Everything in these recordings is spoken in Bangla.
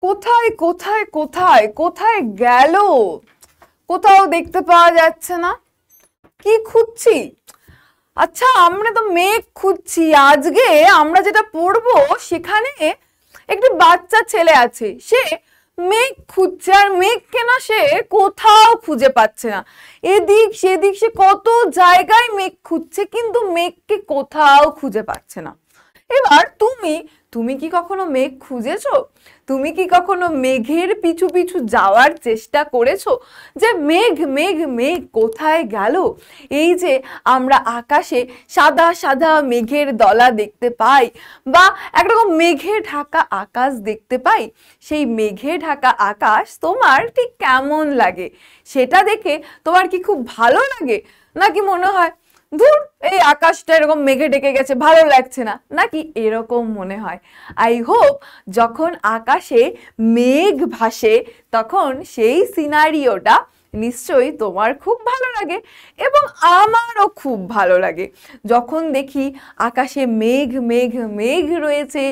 কোথায় কোথায় কোথায় কোথায় গেল? কোথাও দেখতে পাওয়া যাচ্ছে না। কি খুঁজছি? আচ্ছা, আমরা তো মেঘ খুঁজছি। আজকে আমরা যেটা পড়বো সেখানে একটি বাচ্চা ছেলে আছে, সে মেঘ খুঁজছে, আর মেঘকে না সে কোথাও খুঁজে পাচ্ছে না। এদিক সেদিক সে কত জায়গায় মেঘ খুঁজছে, কিন্তু মেঘকে কোথাও খুঁজে পাচ্ছে না। এবার তুমি তুমি কি কখনো মেঘ খুঁজেছো? তুমি কি কখনো মেঘের পিছু পিছু যাওয়ার চেষ্টা করেছো যে মেঘ মেঘ মেঘ কোথায় গেল? এই যে আমরা আকাশে সাদা সাদা মেঘের দলা দেখতে পাই, বা একরকম মেঘে ঢাকা আকাশ দেখতে পাই, সেই মেঘে ঢাকা আকাশ তোমার ঠিক কেমন লাগে? সেটা দেখে তোমার কি খুব ভালো লাগে, নাকি মনে হয় ধুর এই আকাশটা এরকম মেঘে ঢেকে গেছে, ভালো লাগছে না, নাকি এরকম মনে হয়? আই হোপ যখন আকাশে মেঘ ভাসে তখন সেই সিনারিওটা নিশ্চয়ই তোমার খুব ভালো লাগে, এবং আমারও খুব ভালো লাগে যখন দেখি আকাশে মেঘ মেঘ মেঘ রয়েছে,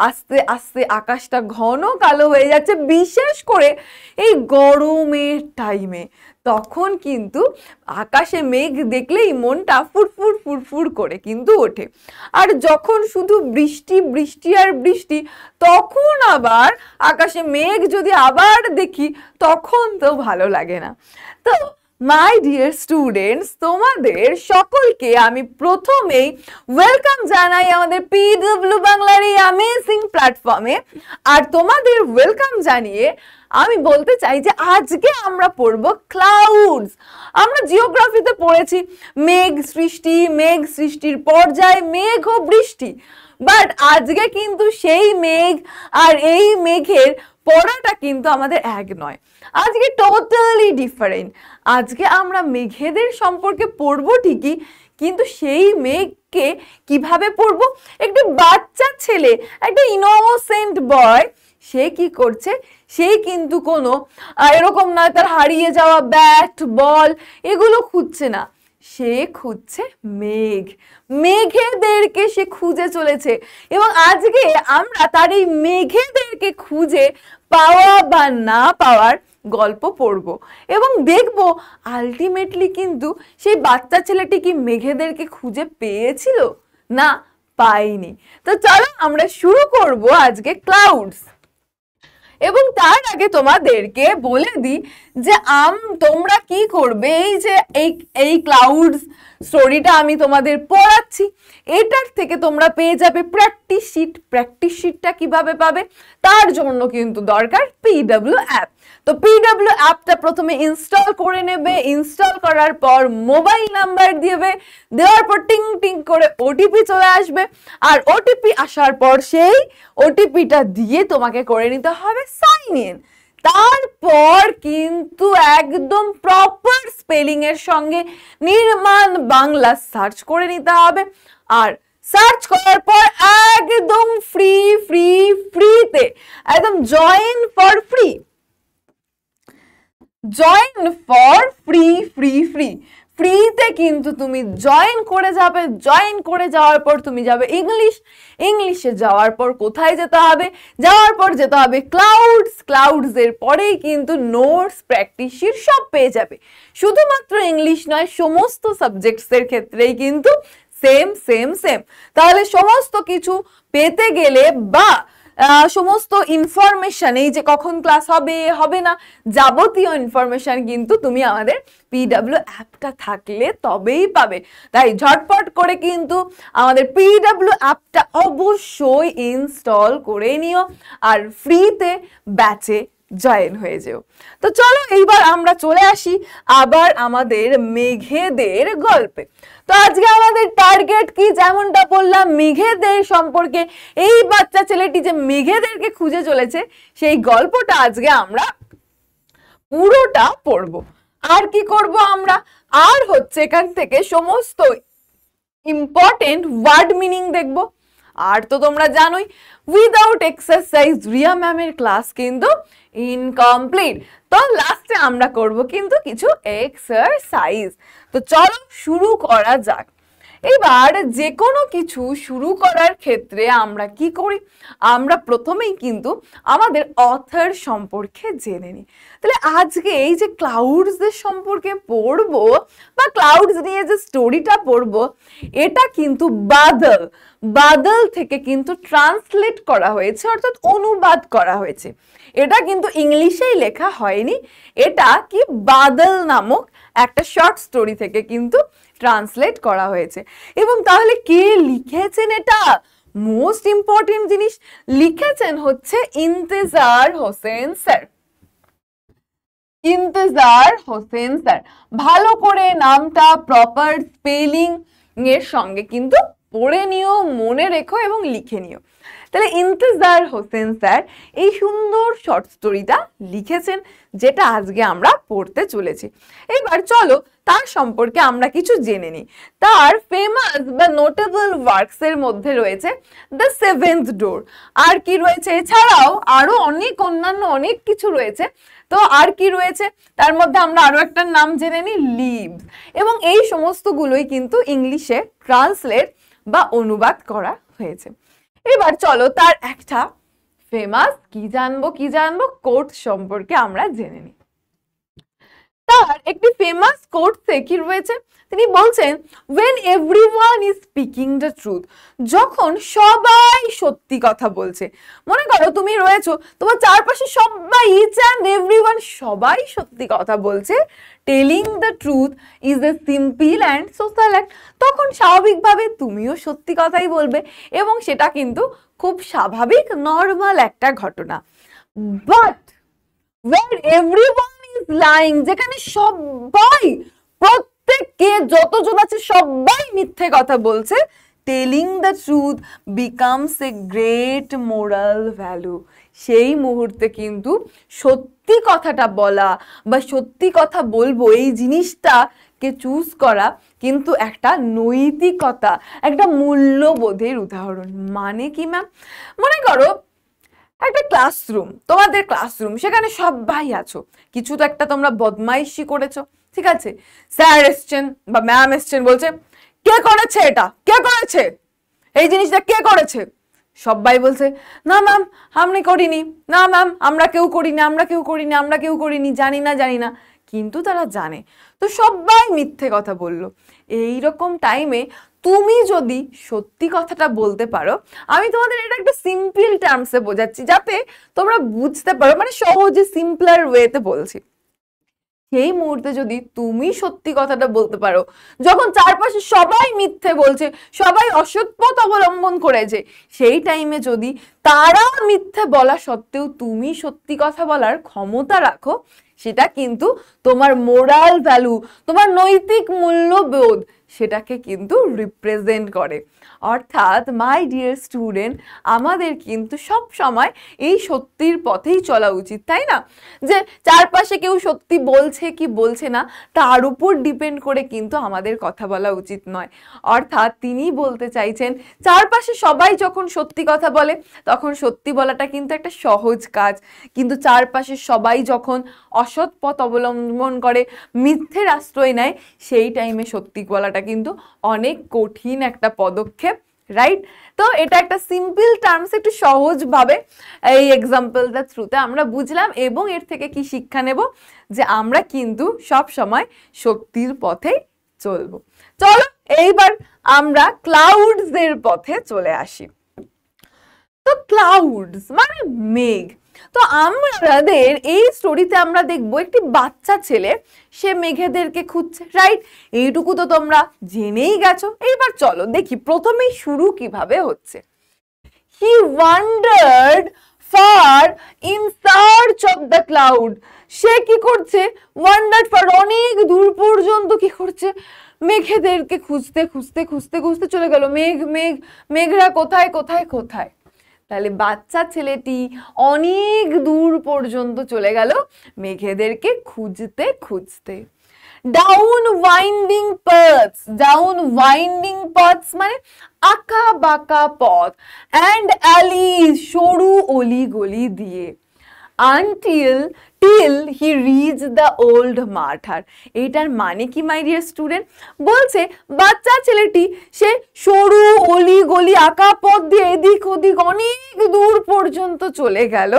আস্তে আস্তে আকাশটা ঘন কালো হয়ে যাচ্ছে, বিশেষ করে এই গরমের টাইমে। তখন কিন্তু আকাশে মেঘ দেখলেই মনটা ফুরফুর ফুরফুর করে কিন্তু ওঠে। আর যখন শুধু বৃষ্টি বৃষ্টি আর বৃষ্টি, তখন আবার আকাশে মেঘ যদি আবার দেখি তখন তো ভালো লাগে না। তো মাই ডিয়ার স্টুডেন্টস, তোমাদের সকলকে আমি প্রথমেই ওয়েলকাম জানাই আমাদের পিডব্লিউ বাংলার এই অ্যামেজিং প্ল্যাটফর্মে। আর তোমাদের ওয়েলকাম জানিয়ে আমি বলতে চাই যে আজকে আমরা পড়ব ক্লাউডস। আমরা জিওগ্রাফিতে পড়েছি মেঘ সৃষ্টি, মেঘ সৃষ্টির পর্যায়, মেঘ ও বৃষ্টি। বাট আজকে কিন্তু সেই মেঘ আর এই মেঘের পড়াটা কিন্তু আমাদের এক নয়, আজকে টোটালি ডিফারেন্ট। আজকে আমরা মেঘেদের সম্পর্কে পড়বো ঠিকই, কিন্তু সেই মেঘকে কিভাবে পড়বো? একটি বাচ্চা ছেলে, একটা ইনোসেন্ট বয়, সে কি করছে? সে কিন্তু কোনো এরকম নয় তার হারিয়ে যাওয়া ব্যাট বল এগুলো খুঁজছে না, সে খুঁজছে মেঘ, মেঘেদেরকে সে খুঁজে চলেছে। এবং আজকে আমরা তার এই মেঘেদেরকে খুঁজে পাওয়া বা না পাওয়ার গল্প পড়ব, এবং দেখব আলটিমেটলি কিন্তু সেই বাচ্চা ছেলেটি কি মেঘেদেরকে খুঁজে পেয়েছিল না পাইনি। তো চলো আমরা শুরু করব আজকে ক্লাউডস। এবং তার আগে তোমাদেরকে বলে দিই যে তোমরা কি করবে, এই যে এই ক্লাউডস স্টোরিটা আমি তোমাদের পড়াচ্ছি, এটার থেকে তোমরা পেয়ে যাবে প্র্যাকটিস শিট। প্র্যাকটিস শিটটা কিভাবে পাবে? তার জন্য কিন্তু দরকার পিডব্লিউ অ্যাপ। তো পিডব্লিউ অ্যাপটা প্রথমে ইনস্টল করে নেবে, ইনস্টল করার পর মোবাইল নাম্বার দিবে, দেওয়ার পর টিং টিং করে ওটিপি চলে আসবে, আর ওটিপি আসার পর সেই ওটিপিটা দিয়ে তোমাকে করে নিতে হবে সাইন ইন। তারপর কিন্তু একদম প্রপার স্পেলিং এর সঙ্গে নির্মাণ বাংলা সার্চ করে নিতে হবে, আর সার্চ করার পর একদম ফ্রি ফ্রি ফ্রিতে একদম join for free, join for free free free ফ্রিতে কিন্তু তুমি জয়েন করে যাবে। জয়েন করে যাওয়ার পর তুমি যাবে ইংলিশে যাওয়ার পর কোথায় যেতে হবে? যাওয়ার পর যেতে হবে ক্লাউডস এর পরেই কিন্তু নোটস, প্র্যাকটিস শিট সব পেয়ে যাবে। শুধুমাত্র ইংলিশ নয়, সমস্ত সাবজেক্টস এর ক্ষেত্রেই কিন্তু সেম সেম সেম। তাহলে সমস্ত কিছু পেতে গেলে বা সমস্ত ইনফরমেশন, এই যে কখন ক্লাস হবে হবে না, যাবতীয় ইনফরমেশন কিন্তু তুমি আমাদের পিডব্লিউ অ্যাপটা থাকলে তবেই পাবে। তাই ঝটপট করে কিন্তু আমাদের পিডব্লিউ অ্যাপটা অবশ্যই ইনস্টল করে নিও, আর ফ্রিতে ব্যাচে জয়েন হয়ে যেও। তো চলো এইবার আমরা চলে আসি আবার আমাদের মেঘেদের গল্পে। তো আজকে আমাদের টার্গেট কি? যেমনটা বললাম, মেঘেদের সম্পর্কে, এই বাচ্চা ছেলেটি যে মেঘেদেরকে খুঁজে চলেছে সেই গল্পটা আজকে আমরা পুরোটা পড়বো। আর কি করব আমরা? আর হচ্ছে এখান থেকে সমস্ত ইম্পর্টেন্ট ওয়ার্ড মিনিং দেখবো। আর তো তোমরা জানোই উইদাউট এক্সারসাইজ রিয়া ম্যামের ক্লাস কিন্তু ইনকমপ্লিট। তো লাস্টে আমরা করব কিন্তু কিছু এক্সারসাইজ। তো চলো শুরু করা যাক। এবার যে কোনো কিছু শুরু করার ক্ষেত্রে আমরা কি করি, আমরা প্রথমেই কিন্তু আমাদের অথর সম্পর্কে জেনে নিই। তাহলে আজকে এই যে ক্লাউডসদের সম্পর্কে পড়বো বা ক্লাউডস নিয়ে যে স্টোরিটা পড়বো, এটা কিন্তু বাদল বাদল থেকে কিন্তু ট্রান্সলেট করা হয়েছে, অর্থাৎ অনুবাদ করা হয়েছে। এটা কিন্তু ইংলিশেই লেখা হয়নি, এটা কি বাদল নামক একটা শর্ট স্টোরি থেকে কিন্তু ট্রান্সলেট করা হয়েছে। এবং তাহলে কে লিখেছেন এটা? মোস্ট ইম্পর্টেন্ট জিনিস, লিখেছেন হচ্ছে ইন্তেজার হোসেন স্যার। ইন্তেজার হোসেন স্যার, ভালো করে নামটা প্রপার স্পেলিং এর সঙ্গে কিন্তু পড়ে নিও, মনে রেখো এবং লিখে নিও। তাহলে ইন্তেজার হোসেন স্যার এই সুন্দর শর্ট স্টোরিটা লিখেছেন, যেটা আজকে আমরা পড়তে চলেছি। এবার চলো তার সম্পর্কে আমরা কিছু জেনে নিই। তার ফেমাস বা নোটেবল ওয়ার্কস এর মধ্যে রয়েছে দ্য সেভেন্থ ডোর। আর কি রয়েছে? এছাড়াও আরো অন্যান্য অনেক কিছু রয়েছে। তো আর কি রয়েছে তার মধ্যে? আমরা আরো একটা নাম জেনে নিই, লিভস। এবং এই সমস্তগুলোই কিন্তু ইংলিশে ট্রান্সলেট বা অনুবাদ করা হয়েছে। এবার চলো তার একটা ফেমাস কি জানবো কোট সম্পর্কে আমরা জেনে নিই। তার একটি ফেমাস কোটসে কি রয়েছে? তিনি বলছেন, when everyone is speaking the truth, যখন সবাই সত্যি কথা বলছে। মনে করো তুমি রয়েছো, তোমার চারপাশে সবাই, each and everyone, সবাই সত্যি কথা বলছে। telling the truth is a simple and social act, তখন স্বাভাবিকভাবে তুমিও সত্যি কথাই বলবে এবং সেটা কিন্তু খুব স্বাভাবিক নর্মাল একটা ঘটনা। but when everyone is lying, যেখানে সবাই, প্রত্যেককে যতজন আছে সবাই মিথ্যে কথা বলছে, telling the truth becomes a great moral value, সেই মুহূর্তে কিন্তু সত্যি কথাটা বলা বা সত্যি কথা বলবো এই জিনিসটাকে চুজ করা কিন্তু একটা নৈতিকতা, একটা মূল্যবোধের উদাহরণ। মানে কি ম্যাম? মনে করো একটা ক্লাসরুম, তোমাদের ক্লাসরুম, সেখানে সবাই আছো, কিছু তো একটা তোমরা বদমাইশি করেছো, ঠিক আছে? স্যার এসছেন বা ম্যাম এসছেন, বলছে কে করেছে এটা, কে করেছে এই জিনিসটা, কে করেছে? সবাই বলছে না ম্যাম আমি করিনি, না ম্যাম আমরা কেউ করিনি, জানি না। কিন্তু তারা জানে, তো সবাই মিথ্যে কথা বলল। এইরকম টাইমে তুমি যদি সত্যি কথাটা বলতে পারো, আমি তোমাদের এটা একটা সিম্পল টার্মসে বোঝাচ্ছি যাতে তোমরা বুঝতে পারো, মানে সহজে সিম্পলার ওয়েতে বলছি। সেই মুহূর্তে যদি তুমি সত্যি কথাটা বলতে পারো, যখন চারপাশে সবাই মিথ্যে বলছে, সবাই অসৎ পথ অবলম্বন করেছে, সেই টাইমে যদি তারা মিথ্যে বলা সত্ত্বেও তুমি সত্যি কথা বলার ক্ষমতা রাখো, সেটা কিন্তু তোমার মোরাল ভ্যালু, তোমার নৈতিক মূল্যবোধ, সেটাকে কিন্তু রিপ্রেজেন্ট করে। অর্থাৎ মাই ডিয়ার স্টুডেন্ট, আমাদের কিন্তু সব সময় এই সত্যির পথেই চলা উচিত, তাই না? যে চারপাশে কেউ সত্যি বলছে কি বলছে না তার উপর ডিপেন্ড করে কিন্তু আমাদের কথা বলা উচিত নয়। অর্থাৎ তিনি বলতে চাইছেন, চারপাশে সবাই যখন সত্যি কথা বলে তখন সত্যি বলাটা কিন্তু একটা সহজ কাজ, কিন্তু চারপাশে সবাই যখন অসৎ পথ অবলম্বন করে, মিথ্যের আশ্রয় নেয়, সেই টাইমে সত্যি বলাটা কিন্তু অনেক কঠিন একটা পদক্ষেপ, রাইট? তো এটা একটা সিম্পল টার্মস, একটু সহজভাবে এই এক্সাম্পলটার থ্রুতে আমরা বুঝলাম এবং এর থেকে কি শিক্ষা নেব, যে আমরা কিন্তু সব সময় সত্যির পথে চলবো। চলো এইবার আমরা ক্লাউডস এর পথে চলে আসি। তো ক্লাউডস মানে মেঘ। তো আমাদের এই স্টোরিতে আমরা দেখবো একটি বাচ্চা ছেলে, সে মেঘেদেরকে খুঁজছে, রাইট? এইটুকু তো তোমরা জেনেই গেছো। এইবার চলো দেখি প্রথমেই শুরু কিভাবে হচ্ছে। He wandered far in search of the cloud. সে কি করছে? ওয়ান্ডার্ড ফার, অনেক দূর পর্যন্ত কি করছে? মেঘেদেরকে খুঁজতে চলে গেল। মেঘরা কোথায়। তাহলে বাচ্চা ছেলেটি অনেক দূর পর্যন্ত চলে গেল মেঘেদেরকে খুঁজতে। ডাউন ওয়াইন্ডিং পাথস মানে আঁকা বাঁকা পথ, অ্যান্ড অ্যালিজ, সরু অলি গলি দিয়ে। until till he reached the old মাঠার। এইটার মানে কি মাই ডিয়ার স্টুডেন্ট? বলছে বাচ্চা ছেলেটি সে সরু অলি গলি আঁকা পথ দিয়ে এদিক ওদিক অনেক দূর পর্যন্ত চলে গেল,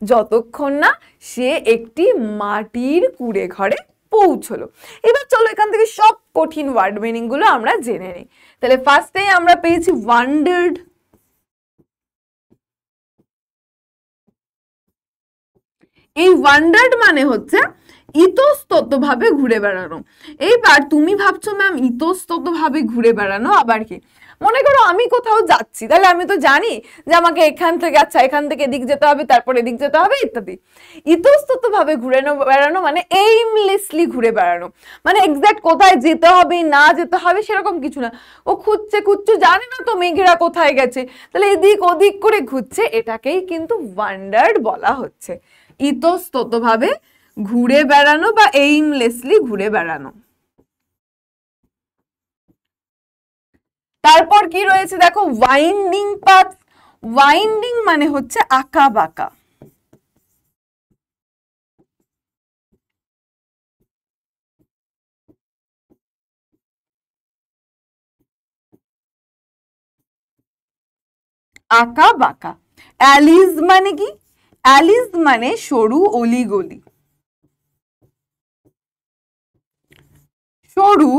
যতক্ষণ না সে একটি মাটির কুড়ে ঘরে পৌঁছলো। এবার চলো এখান থেকে সব কঠিন ওয়ার্ড মিনিং গুলো আমরা জেনে নিই। তাহলে ফার্স্টে আমরা পেয়েছি ওয়ান্ডার্ড। এই ওয়ান্ডার্ড মানে হচ্ছে ইতস্তত ভাবে ঘুরে বেড়ানো। এইবার তুমি ভাবছো ম্যাম ইতস্তত ভাবে ঘুরে বেড়ানো আবার কি? মনে করো আমি কোথাও যাচ্ছি, তাহলে আমি তো জানি যে আমাকে এখান থেকে আচ্ছা এখান থেকে এদিক যেতে হবে, তারপর এদিক যেতে হবে ইত্যাদি। ইতস্তত ভাবে ঘুরে বেড়ানো মানে এইমলেসলি ঘুরে বেড়ানো, মানে এক্সাক্ট কোথায় যেতে হবে না যেতে হবে সেরকম কিছু না। ও খুঁজছে খুঁজছে, জানে না তো মেঘেরা কোথায় গেছে, তাহলে এদিক ওদিক করে ঘুরছে, এটাকেই কিন্তু ওয়ান্ডার্ড বলা হচ্ছে। ইতস্তত ভাবে ঘুরে বেড়ানো বা এইমলেসলি ঘুরে বেড়ানো। তারপর কি রয়েছে দেখো, ওয়াইন্ডিং পাথ। ওয়াইন্ডিং মানে হচ্ছে আঁকা বাঁকা। আঁকা বাঁকা। অ্যালিজ মানে কি? অ্যালিজ মানে সরু অলিগলি। সরু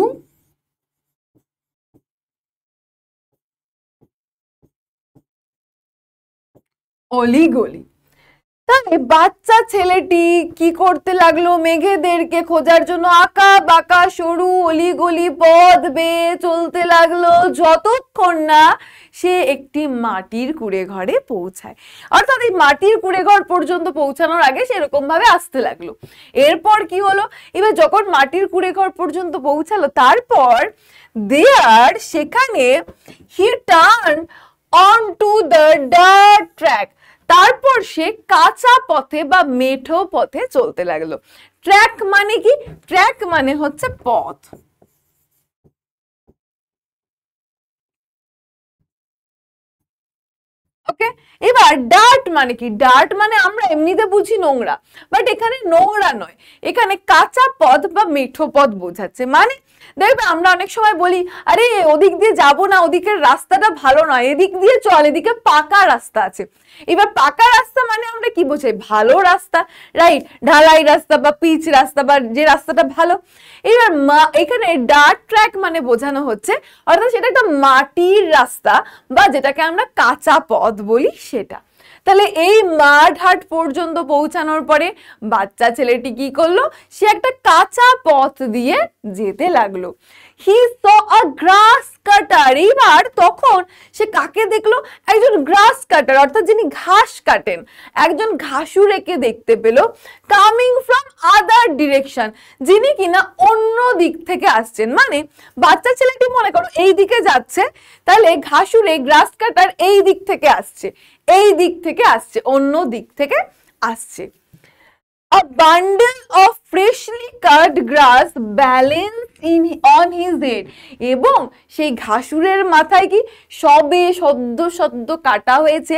অলিগলি। তাহলে বাচ্চা ছেলেটি কি করতে লাগলো? মেঘেদেরকে খোঁজার জন্য আঁকা বাঁকা সরু অলিগলি পথ বেয়ে চলতে লাগলো, যতক্ষণ না সে একটি মাটির কুড়ে ঘরে পৌঁছায়। অর্থাৎ এই মাটির কুড়ে ঘর পর্যন্ত পৌঁছানোর আগে সেরকম ভাবে আসতে লাগলো। এরপর কি হলো? এবার যখন মাটির কুড়ে ঘর পর্যন্ত পৌঁছালো, তারপর দেয়ার সেখানে he turn on to the dirt track. তারপর সে কাঁচা পথে বা মেঠো পথে চলতে লাগলো। ট্র্যাক মানে কি? ট্র্যাক মানে হচ্ছে পথ। ওকে, এবার ডার্ট মানে কি? ডার্ট মানে আমরা এমনিতে বুঝি নোংরা, বাট এখানে নোংরা নয়, এখানে কাঁচা পথ বা মেঠো পথ বোঝাচ্ছে। মানে দেখবে আমরা অনেক সময় বলি আরে ওদিক দিয়ে যাবো না, ওদিকের রাস্তাটা ভালো নয়, এদিক দিয়ে চল, এদিকে পাকা রাস্তা আছে। এবার পাকা রাস্তা মানে আমরা কি বোঝাই? ভালো রাস্তা, রাইট? ঢালাই রাস্তা বা পিচ রাস্তা বা যে রাস্তাটা ভালো। এবার এখানে ডার্ট ট্র্যাক মানে বোঝানো হচ্ছে অর্থাৎ সেটা একটা মাটির রাস্তা বা যেটাকে আমরা কাঁচা পথ বলি সেটা। তাহলে এই মাঠঘাট পর্যন্ত পৌঁছানোর পরে বাচ্চা ছেলেটি কি করলো? সে একটা কাঁচা পথ দিয়ে যেতে লাগলো। হি স আ গ্রাস কাটার। এইবার তখন সে কাকে দেখলো? একজন গ্রাস কাটার অর্থাৎ যিনি ঘাস কাটেন, একজন ঘাসুরেকে দেখতে পেল, কামিং ফ্রম আদার ডিরেকশন, যিনি কিনা অন্য দিক থেকে আসছেন। মানে বাচ্চা ছেলেটি মনে করো এই দিকে যাচ্ছে, তাহলে ঘাসুরে গ্রাস কাটার এই দিক থেকে আসছে, এই দিক থেকে আসছে, অন্য দিক থেকে আসছে। A bundle of freshly cut grass balanced on his head. এবং সেই ঘাসুরের মাথায় কি সবে সদ্য সদ্য কাটা হয়েছে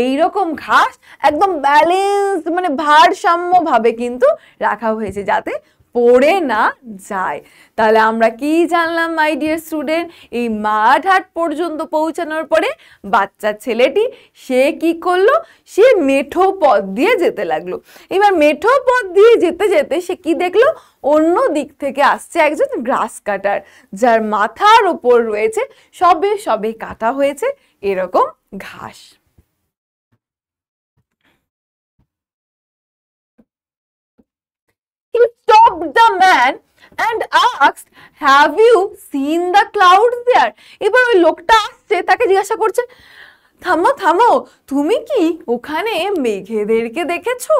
এইরকম ঘাস একদম ব্যালেন্স মানে ভারসাম্য ভাবে কিন্তু রাখা হয়েছে যাতে পড়ে না যায়। তাহলে আমরা কি জানলাম মাই ডিয়ার স্টুডেন্ট? এই মাঠঘাট পর্যন্ত পৌঁছানোর পরে বাচ্চা ছেলেটি সে কি করলো? সে মেঠো পথ দিয়ে যেতে লাগলো। এবার মেঠো পথ দিয়ে যেতে যেতে সে কি দেখলো? অন্য দিক থেকে আসছে একজন গ্রাস কাটার, যার মাথার ওপর রয়েছে সবে সবে কাটা হয়েছে এরকম ঘাস। He stopped the man and asked, "Have you seen the clouds there?" এবার ওই লোকটা আসছে, তাকে জিজ্ঞাসা করছে, থামো থামো, তুমি কি ওখানে মেঘেদেরকে দেখেছো?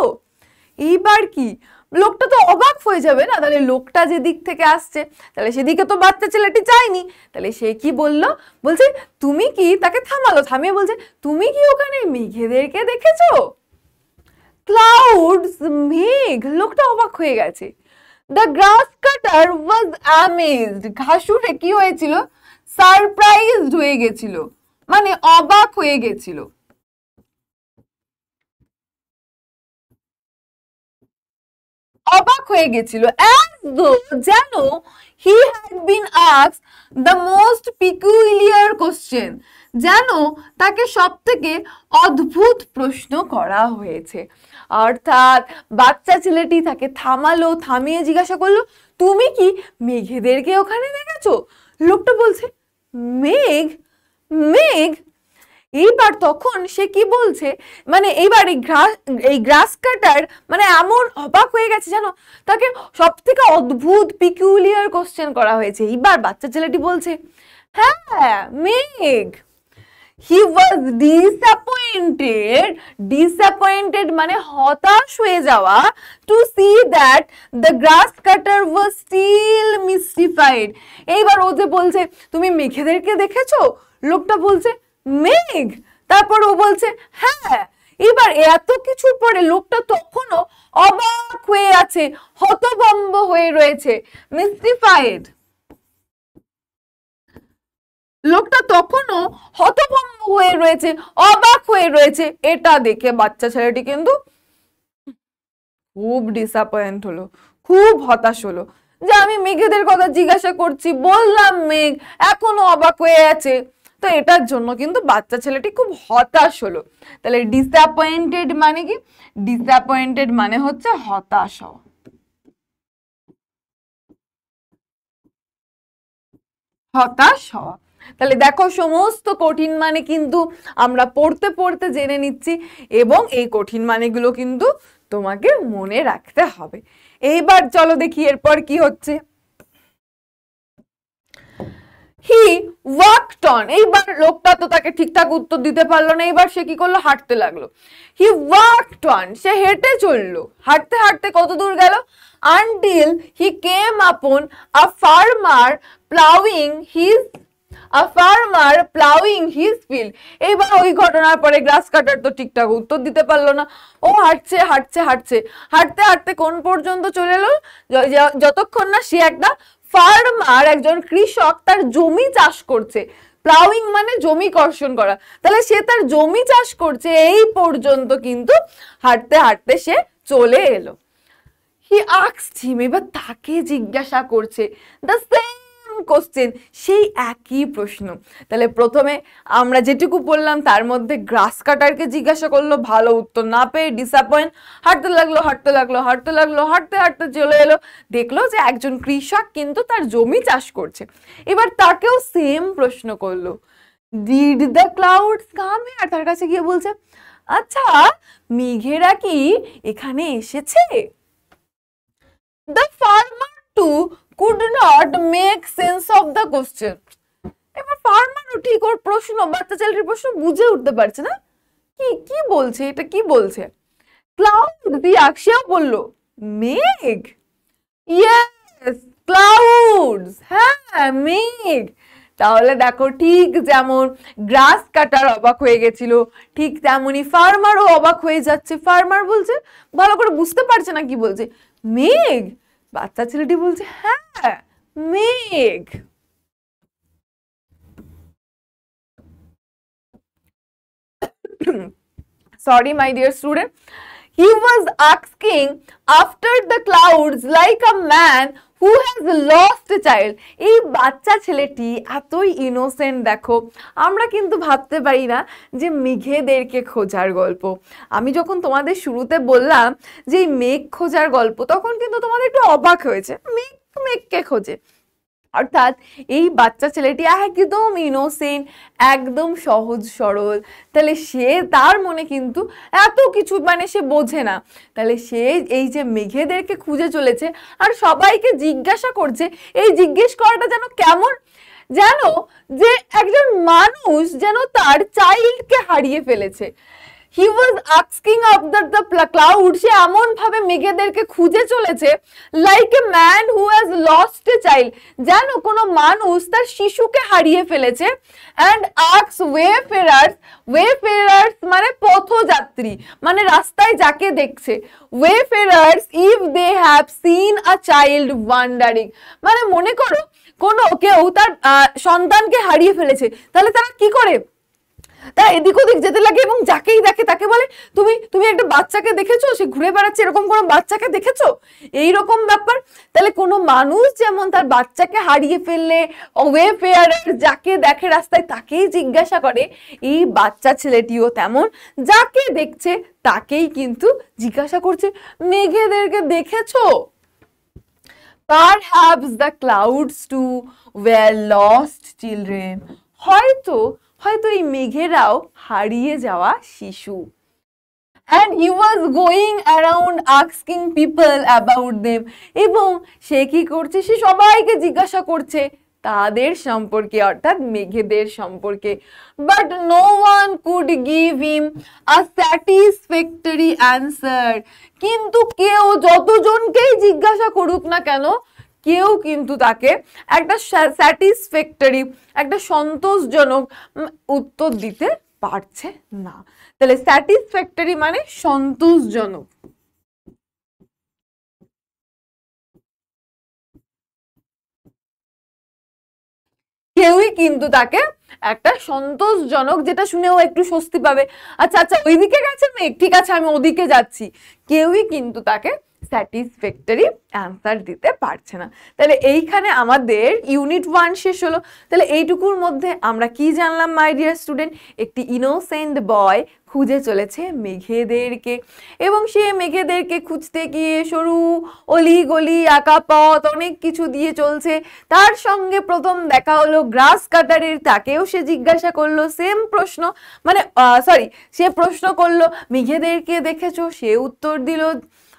এইবার কি লোকটা তো অবাক হয়ে যাবে না? তাহলে লোকটা যে দিক থেকে আসছে তাহলে সেদিকে তো বাচ্চা ছেলেটি যায়নি, তাহলে সে কি বললো? বলছে তুমি কি, তাকে থামালো, থামিয়ে বলছে তুমি কি ওখানে মেঘেদেরকে দেখেছো? ক্লাউডস, মেঘ। লোকটা অবাক হয়ে গেছে। The grass cutter was amazed. ঘাসুরে কি হয়েছিল? সারপ্রাইজড হয়ে গেছিল, মানে অবাক হয়ে গেছিল। অবাক হয়ে গেছিল, as though যেন he had been asked the most peculiar question, যেন তাকে সব থেকে অদ্ভুত প্রশ্ন করা হয়েছে। অর্থাৎ বাচ্চা ছেলেটি তাকে থামালো, থামিয়ে জিজ্ঞাসা করলো, তুমি কি মেঘেদেরকে ওখানে দেখেছো? লোকটা বলছে, মেঘ? মেঘ? এইবার তখন সে কি বলছে, মানে এইবার এই গ্রাস কাটার মানে এমন অবাক হয়ে গেছে যেন তাকে সব থেকে অদ্ভুত পিকুলিয়ার কোশ্চেন করা হয়েছে। এইবার বাচ্চা ছেলেটি বলছে, হ্যাঁ মেঘ। He was disappointed মানে হতাশ হয়ে যাওয়া, to see that the grass cutter was still mystified। এইবার ও যে বলছে তুমি মেঘেদেরকে দেখেছো, লোকটা বলছে মেঘ, তারপর ও বলছে হ্যাঁ। এবার এত কিছুর পরে লোকটা তখনও অবাক হয়ে আছে, হতভম্ব হয়ে রয়েছে, মিস্টিফাইড। লোকটা তখনও হতভম্ব হয়ে রয়েছে, অবাক হয়ে রয়েছে। এটা দেখে বাচ্চা ছেলেটি কিন্তু খুব ডিসঅ্যাপয়েন্ট হলো, খুব হতাশ হলো, যে আমি মেঘেদের কথা জিজ্ঞাসা করছি, বললাম মেঘ, এখনো অবাক হয়ে আছে। তো এটার জন্য কিন্তু বাচ্চা ছেলেটি খুব হতাশ হলো। তাহলে ডিসঅ্যাপয়েন্টেড মানে কি? ডিসঅ্যাপয়েন্টেড মানে হচ্ছে হতাশ হওয়া। হতাশ হওয়া। তাহলে দেখো সমস্ত কঠিন মানে কিন্তু আমরা পড়তে পড়তে জেনে নিচ্ছি, এবং এই কঠিন মানেগুলো কিন্তু তোমাকে মনে রাখতে হবে। এইবার চলো দেখি এরপর কি হচ্ছে। হি ওয়াকড অন। এইবার লোকটা তো তাকে ঠিকঠাক উত্তর দিতে পারলো না, এইবার সে কি করলো, হাঁটতে লাগলো। হি ওয়াকড অন, সে হেঁটে চললো, হাঁটতে হাঁটতে কত দূর গেল, আনটিল হি কেম আপন আ ফার্মার প্লাউইং হিজ ফিল্ড। এইবার ওই ঘটনার পরে গ্রাস কাটার তো ঠিকঠাক উত্তর দিতে পারলো না। ও হাঁটছে হাঁটছে হাঁটছে হাঁটতে হাঁটতে কোন পর্যন্ত চলে এলো, যতক্ষণ না সে একটা ফার্মার, একজন কৃষক তার জমি চাষ করছে। প্লাউইং মানে জমি কর্ষণ করা, তাহলে সে তার জমি চাষ করছে, এই পর্যন্ত কিন্তু হাঁটতে হাঁটতে সে চলে এলো। হি আস্কড হিম, এবার তাকে জিজ্ঞাসা করছে দ্য সেম কোশ্চেন, সেই একই প্রশ্ন। তাহলে প্রথমে আমরা যেটুকু বললাম তার মধ্যে গ্রাস কাটারকে জিজ্ঞাসা করলো, ভালো উত্তর না পেয়ে ডিসঅ্যাপয়েন্ট, হাঁটতে লাগলো হাঁটতে লাগলো হাঁটতে লাগলো, হাঁটতে হাঁটতে চলে এলো, দেখলো যে একজন কৃষক কিন্তু তার জমি চাষ করছে। এবার তাকেও সেম প্রশ্ন করলো, did the clouds come here, তার কাছে গিয়ে বলছে আচ্ছা মেঘেরা কি এখানে এসেছে? The farmer too could not make sense of the question। এবার ফার্মারও ঠিক ওর প্রশ্ন, বাচ্চা ছেলেটির প্রশ্ন বুঝে উঠতে পারছে না, কি কি বলছে, এটা কি বলছে। ক্লাউড দিয়ে সেও বললো মেঘ, ইয়েস ক্লাউডস, হ্যাঁ মেঘ। তাহলে দেখো ঠিক যেমন গ্রাস কাটার অবাক হয়ে গেছিল, ঠিক তেমনি ফার্মারও অবাক হয়ে যাচ্ছে। ফার্মার বলছে, ভালো করে বুঝতে পারছে না কি বলছে, মেঘ। বাচ্চা ছেলেটি বলছে হ্যাঁ মেঘ। Sorry my dear student, he was asking after the clouds like a man who has lost a child। এই বাচ্চা ছেলেটি এতই ইনোসেন্ট, দেখো আমরা কিন্তু ভাবতে পারি না যে মেঘেদেরকে খোঁজার গল্প। আমি যখন তোমাদের শুরুতে বললাম যে মেঘ খোঁজার গল্প, তখন কিন্তু তোমাদের একটু অবাক হয়েছে, মেঘকে খোঁজে। অর্থাৎ এই বাচ্চা ছেলেটি একদম ইনোসেন্ট, একদম সহজ সরল, তাহলে সে তার মনে কিন্তু এত কিছু মানে সে বোঝে না। তাহলে সে এই যে মেঘেদেরকে খুঁজে চলেছে আর সবাইকে জিজ্ঞাসা করছে, এই জিজ্ঞেস করাটা যেন কেমন, যেন যে একজন মানুষ যেন তার চাইল্ডকে হারিয়ে ফেলেছে। He was asking after the cloud, সে এমন ভাবে মেঘেদেরকে খুঁজে চলেছে like a man who has lost a child, যেন কোনো মানুষ তার শিশুকে হারিয়ে ফেলেছে। and asks wayfarers মানে পথযাত্রী, মানে রাস্তায় যাকে দেখছে, wayfarers if they have seen a child wandering, মানে মনে করো কোনো কেউ তার সন্তানকে হারিয়ে ফেলেছে, তাহলে তারা কি করে, তারা এদিক ওদিক যেতে লাগে এবং যাকেই দেখে তাকে যাকে বলে তুমি তুমি একটা বাচ্চাকে দেখেছো, সে ঘুরে বেড়াচ্ছে, এরকম কোনো বাচ্চাকে দেখেছো, এইরকম ব্যাপার। তাহলে কোনো মানুষ যেমন তার বাচ্চাকে হারিয়ে ফেললে ওয়েফেয়ারার যাকে দেখে রাস্তায় তাকেই জিজ্ঞাসা করে, এই বাচ্চা ছেলেটিও তেমন যাকে দেখছে তাকেই কিন্তু জিজ্ঞাসা করছে, মেঘেদেরকে দেখেছো? Perhaps the clouds too were lost children. হয়তো হয়তো এই মেঘেরাও হারিয়ে যাওয়া শিশু। And he was going around asking people about them. এবং সে কি করছে, সে সবাইকে জিজ্ঞাসা করছে তাদের সম্পর্কে, অর্থাৎ মেঘেদের সম্পর্কে। But no one could give him a satisfactory answer. কিন্তু কেউ, যতজনকেই জিজ্ঞাসা করুক না কেন, কেউ কিন্তু তাকে একটা স্যাটিসফ্যাক্টরি, একটা সন্তোষজনক উত্তর দিতে পারছে না। তাহলে স্যাটিসফ্যাক্টরি মানে সন্তোষজনক। কেউই কিন্তু তাকে একটা সন্তোষজনক, যেটা শুনেও একটু স্বস্তি পাবে, আচ্ছা আচ্ছা ওইদিকে গেছে মেঘ, ঠিক আছে আমি ওদিকে যাচ্ছি, কেউই কিন্তু তাকে স্যাটিসফ্যাক্টরি অ্যান্সার দিতে পারছে না। তাহলে এইখানে আমাদের ইউনিট 1 শেষ হলো। তাহলে এইটুকুর মধ্যে আমরা কি জানলাম মাই ডিয়ার স্টুডেন্ট? একটি ইনোসেন্ট বয় খুঁজে চলেছে মেঘেদেরকে, এবং সে মেঘেদেরকে খুঁজতে গিয়ে সরু অলি গলি আঁকা পথ অনেক কিছু দিয়ে চলছে। তার সঙ্গে প্রথম দেখা হলো গ্রাস কাটারের, তাকেও সে জিজ্ঞাসা করলো সেম প্রশ্ন, মানে সরি, সে প্রশ্ন করলো মেঘেদেরকে দেখেছো? সে উত্তর দিল,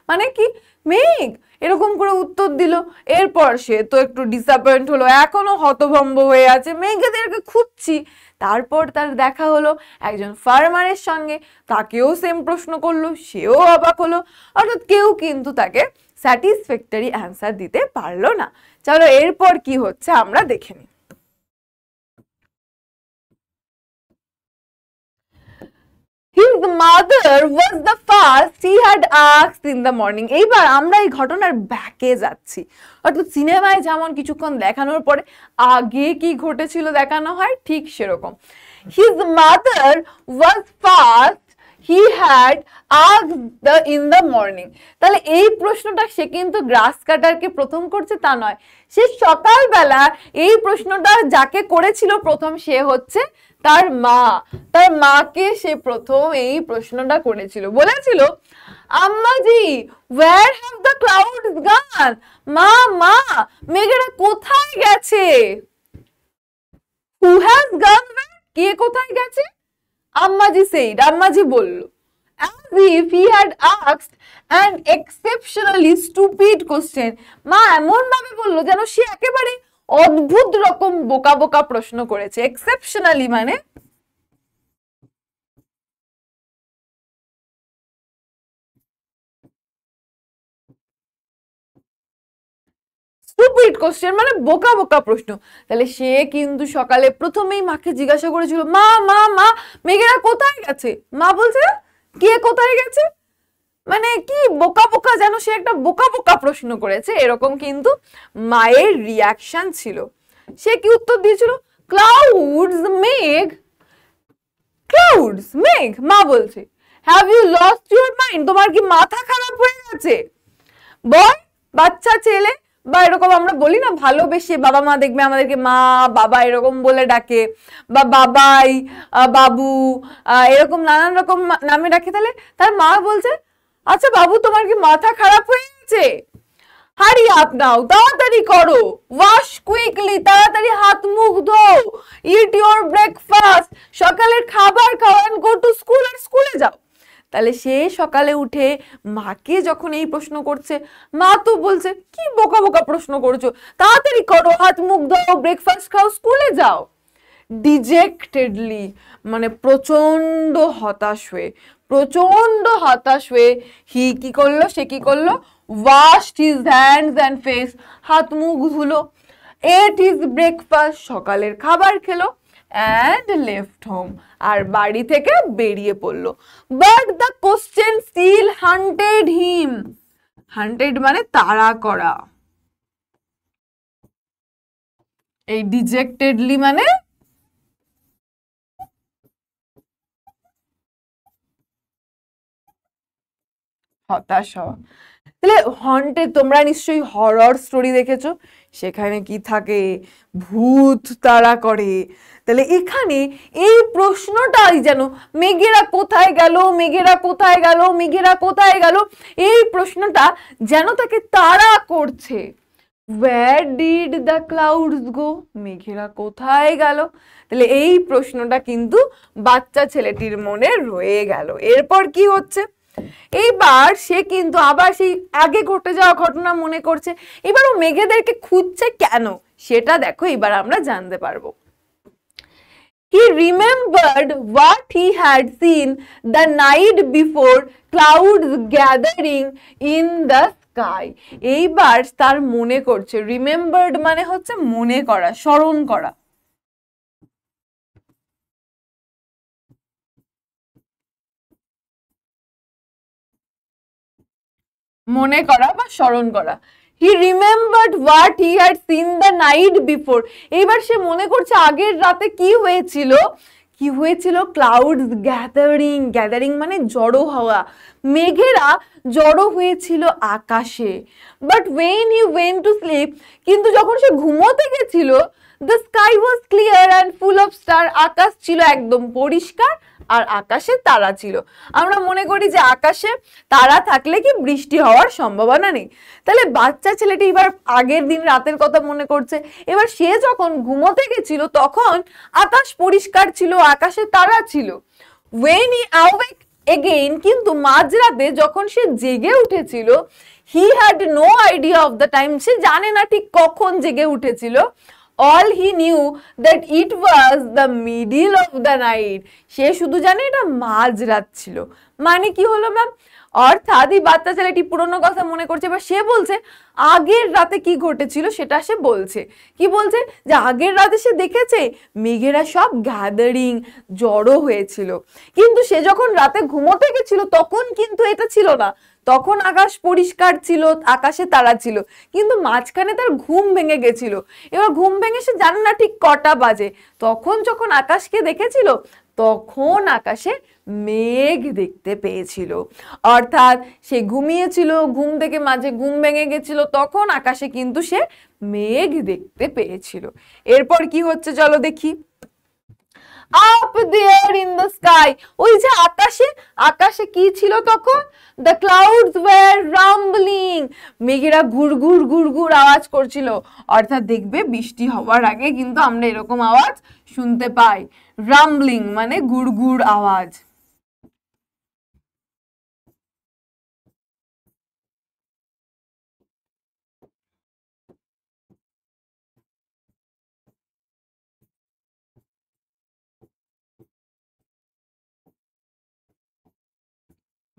মানে কি মেঘ, এরকম করে উত্তর দিল। এরপর সে তো একটু ডিসঅ্যাপয়েন্ট হলো, এখনো হতভম্ব হয়ে আছে, মেঘেদেরকে খুঁজছি। তারপর তার দেখা হলো একজন ফার্মারের সঙ্গে, তাকেও সেম প্রশ্ন করলো, সেও অবাক হলো। অর্থাৎ কেউ কিন্তু তাকে স্যাটিসফ্যাক্টরি অ্যান্সার দিতে পারলো না। চলো এরপর কি হচ্ছে আমরা দেখে নিই। His mother was the first he had asked in the morning. এইবার আমরা এই ঘটনার ব্যাকে যাচ্ছি, অর্থাৎ সিনেমায় যেমন কিছুক্ষণ দেখানোর পরে আগে কি ঘটেছিল দেখানো হয়, ঠিক সেরকম। His mother was first he had asked in the morning. তাহলে এই প্রশ্নটা সে কিন্তু গ্রাস কাটারকে প্রথম করছে তা নয়, সে সকালবেলা এই প্রশ্নটা যাকে করেছিল প্রথম, সে হচ্ছে তার মা। তার মাকে সে প্রথম এই প্রশ্নটা করেছিল, বলেছিল আম্মাজি where have the clouds gone? মা মা মেঘেরা কোথায় গেছে? who has gone where? কে কোথায় গেছে? আম্মাজি said, আম্মাজি বলল, as if he had asked an exceptionally stupid question. মা এমন ভাবে বললো যেন সে একেবারে অদ্ভুত রকম বোকা বোকা প্রশ্ন করেছে। এক্সেপশনালি মানে স্টুপিড কোশ্চেন, মানে বোকা বোকা প্রশ্ন। তাহলে সে কিন্তু সকালে প্রথমেই মাকে জিজ্ঞাসা করেছিল, মা মা মা মেঘেরা কোথায় গেছে? মা বলছে কে কোথায় গেছে, মানে কি বোকা বোকা, যেন সে একটা বোকা বোকা প্রশ্ন করেছে, এরকম কিন্তু মায়ের রিয়াকশন ছিল। সে কি উত্তর দিয়েছিল? ক্লাউডস মেঘ, ক্লাউডস মেঘ। মা বলছে have you lost your mind, তোমার কি মাথা খারাপ হয়ে গেছে? বয় বাচ্চা ছেলে, বা এরকম আমরা বলি না ভালোবেসে, বাবা মা দেখবে আমাদেরকে মা বাবা এরকম বলে ডাকে, বা বাবাই বাবু এরকম নানান রকম নামে ডাকে। তাহলে তার মা বলছে আচ্ছা বাবু তোমার কি মাথা খারাপ হয়ে গেছে? হারি আপ নাও, তাড়াতাড়ি করো, ওয়াশ কুইকলি, তাড়াতাড়ি হাত মুখ ধোও, ইট ইওর ব্রেকফাস্ট, সকালের খাবার খাও, এন্ড গো টু স্কুল, আর স্কুলে যাও। তাহলে সে সকালে উঠে মাকে যখন এই প্রশ্ন করছে, মা তো বলছে কি বোকা বোকা প্রশ্ন করছো, তাড়াতাড়ি করো, হাত মুখ ধোও, ব্রেকফাস্ট খাও, স্কুলে যাও। ডিজেক্টেডলি মানে প্রচন্ড হতাশ হয়ে, প্রচন্ড হতাশ হয়ে হি কি করলো, সে কি করলো, washed his hands and face, হাত মুখ ধুলো, ate his breakfast, সকালের খাবার খেলো, and left home, আর বাড়ি থেকে বেরিয়ে পড়লো। but the question still hunted him, hunted মানে তাড়া করা, এই ডিজেক্টেডলি মানে হতাশ হওয়া। তাহলে হন্টেড, তোমরা নিশ্চয়ই হরর স্টোরি দেখেছো, সেখানে কি থাকে, ভূত তাড়া করে। তাহলে এখানে এই প্রশ্নটাই যেন মেঘেরা কোথায় গেল, মেঘেরা কোথায় গেল, মেঘেরা কোথায় গেল, এই প্রশ্নটা যেন তাকে তাড়া করছে। Where did the clouds go? মেঘেরা কোথায় গেল? তাহলে এই প্রশ্নটা কিন্তু বাচ্চা ছেলেটির মনে রয়ে গেল। এরপর কি হচ্ছে, এইবার সে কিন্তু আবার সেই আগে ঘটে যাওয়া ঘটনা মনে করছে। এবার ও মেঘেদেরকে খুঁজছে কেন, সেটা দেখো এবার আমরা জানতে পারবো। He remembered what he had seen the night before, clouds gathering in the sky. এইবার তার মনে করছে, রিমেম্বার্ড মানে হচ্ছে মনে করা, স্মরণ করা। মনে করা বা স্মরণ করা। He remembered what he had seen the night before. এইবার সে মনে করছে আগের রাতে কি হয়েছিল, কি হয়েছিল, ক্লাউডস গ্যাদারিং, গ্যাদারিং মানে জড়ো হওয়া, মেঘেরা জড়ো হয়েছিল আকাশে। But when he went to sleep, কিন্তু যখন সে ঘুমোতে গেছিল, the sky was clear and full of star, আকাশ ছিল একদম পরিষ্কার আর আকাশে তারা ছিল। আমরা মনে করি যে আকাশে তারা থাকলে কি বৃষ্টি হওয়ার সম্ভাবনা নেই। তাহলে বাচ্চা ছেলেটি এবার আগের দিন রাতের কথা মনে করছে। এবার সে যখন ঘুমোতে গেছিল তখন আকাশ পরিষ্কার ছিল, আকাশে তারা ছিল। when he awake again, কিন্তু মাঝরাতে যখন সে জেগে উঠেছিল, he had no idea of the time, সে জানে না ঠিক কখন জেগে উঠেছিল। all he knew that it was the middle of the night, সে শুধু জানে এটা মাঝরাত ছিল। মানে কি হলো ম্যাম, অর্থাৎ এই বাচ্চা ছেলেটি পুরনো কথা মনে করছে। এবার সে বলছে আগের রাতে কি ঘটেছিল সেটা সে বলছে। কি বলছে, যে আগের রাতে সে দেখেছে মেঘেরা সব গ্যাদারিং, জড়ো হয়েছিল। কিন্তু সে যখন রাতে ঘুমোতে গেছিল তখন কিন্তু এটা ছিল না, তখন আকাশ পরিষ্কার ছিল, আকাশে তারা ছিল, কিন্তু মাঝখানে তার ঘুম ভেঙে গেছিল। এবার ঘুম ভেঙে সে জানে না ঠিক কটা বাজে, তখন যখন আকাশকে দেখেছিল তখন আকাশে মেঘ দেখতে পেয়েছিল। অর্থাৎ সে ঘুমিয়েছিল, ঘুম থেকে মাঝে ঘুম ভেঙে গেছিল, তখন আকাশে কিন্তু সে মেঘ দেখতে পেয়েছিল। এরপর কি হচ্ছে চলো দেখি। up there in the sky, ওই যে আকাশে, আকাশে কি ছিল তখন, the clouds were rumbling, মেঘেরা ঘুরঘুর ঘুরঘুর আওয়াজ করছিল। অর্থাৎ দেখবে বৃষ্টি হওয়ার আগে কিন্তু আমরা এরকম আওয়াজ শুনতে পাই, রাম্বলিং মানে ঘুরঘুর আওয়াজ।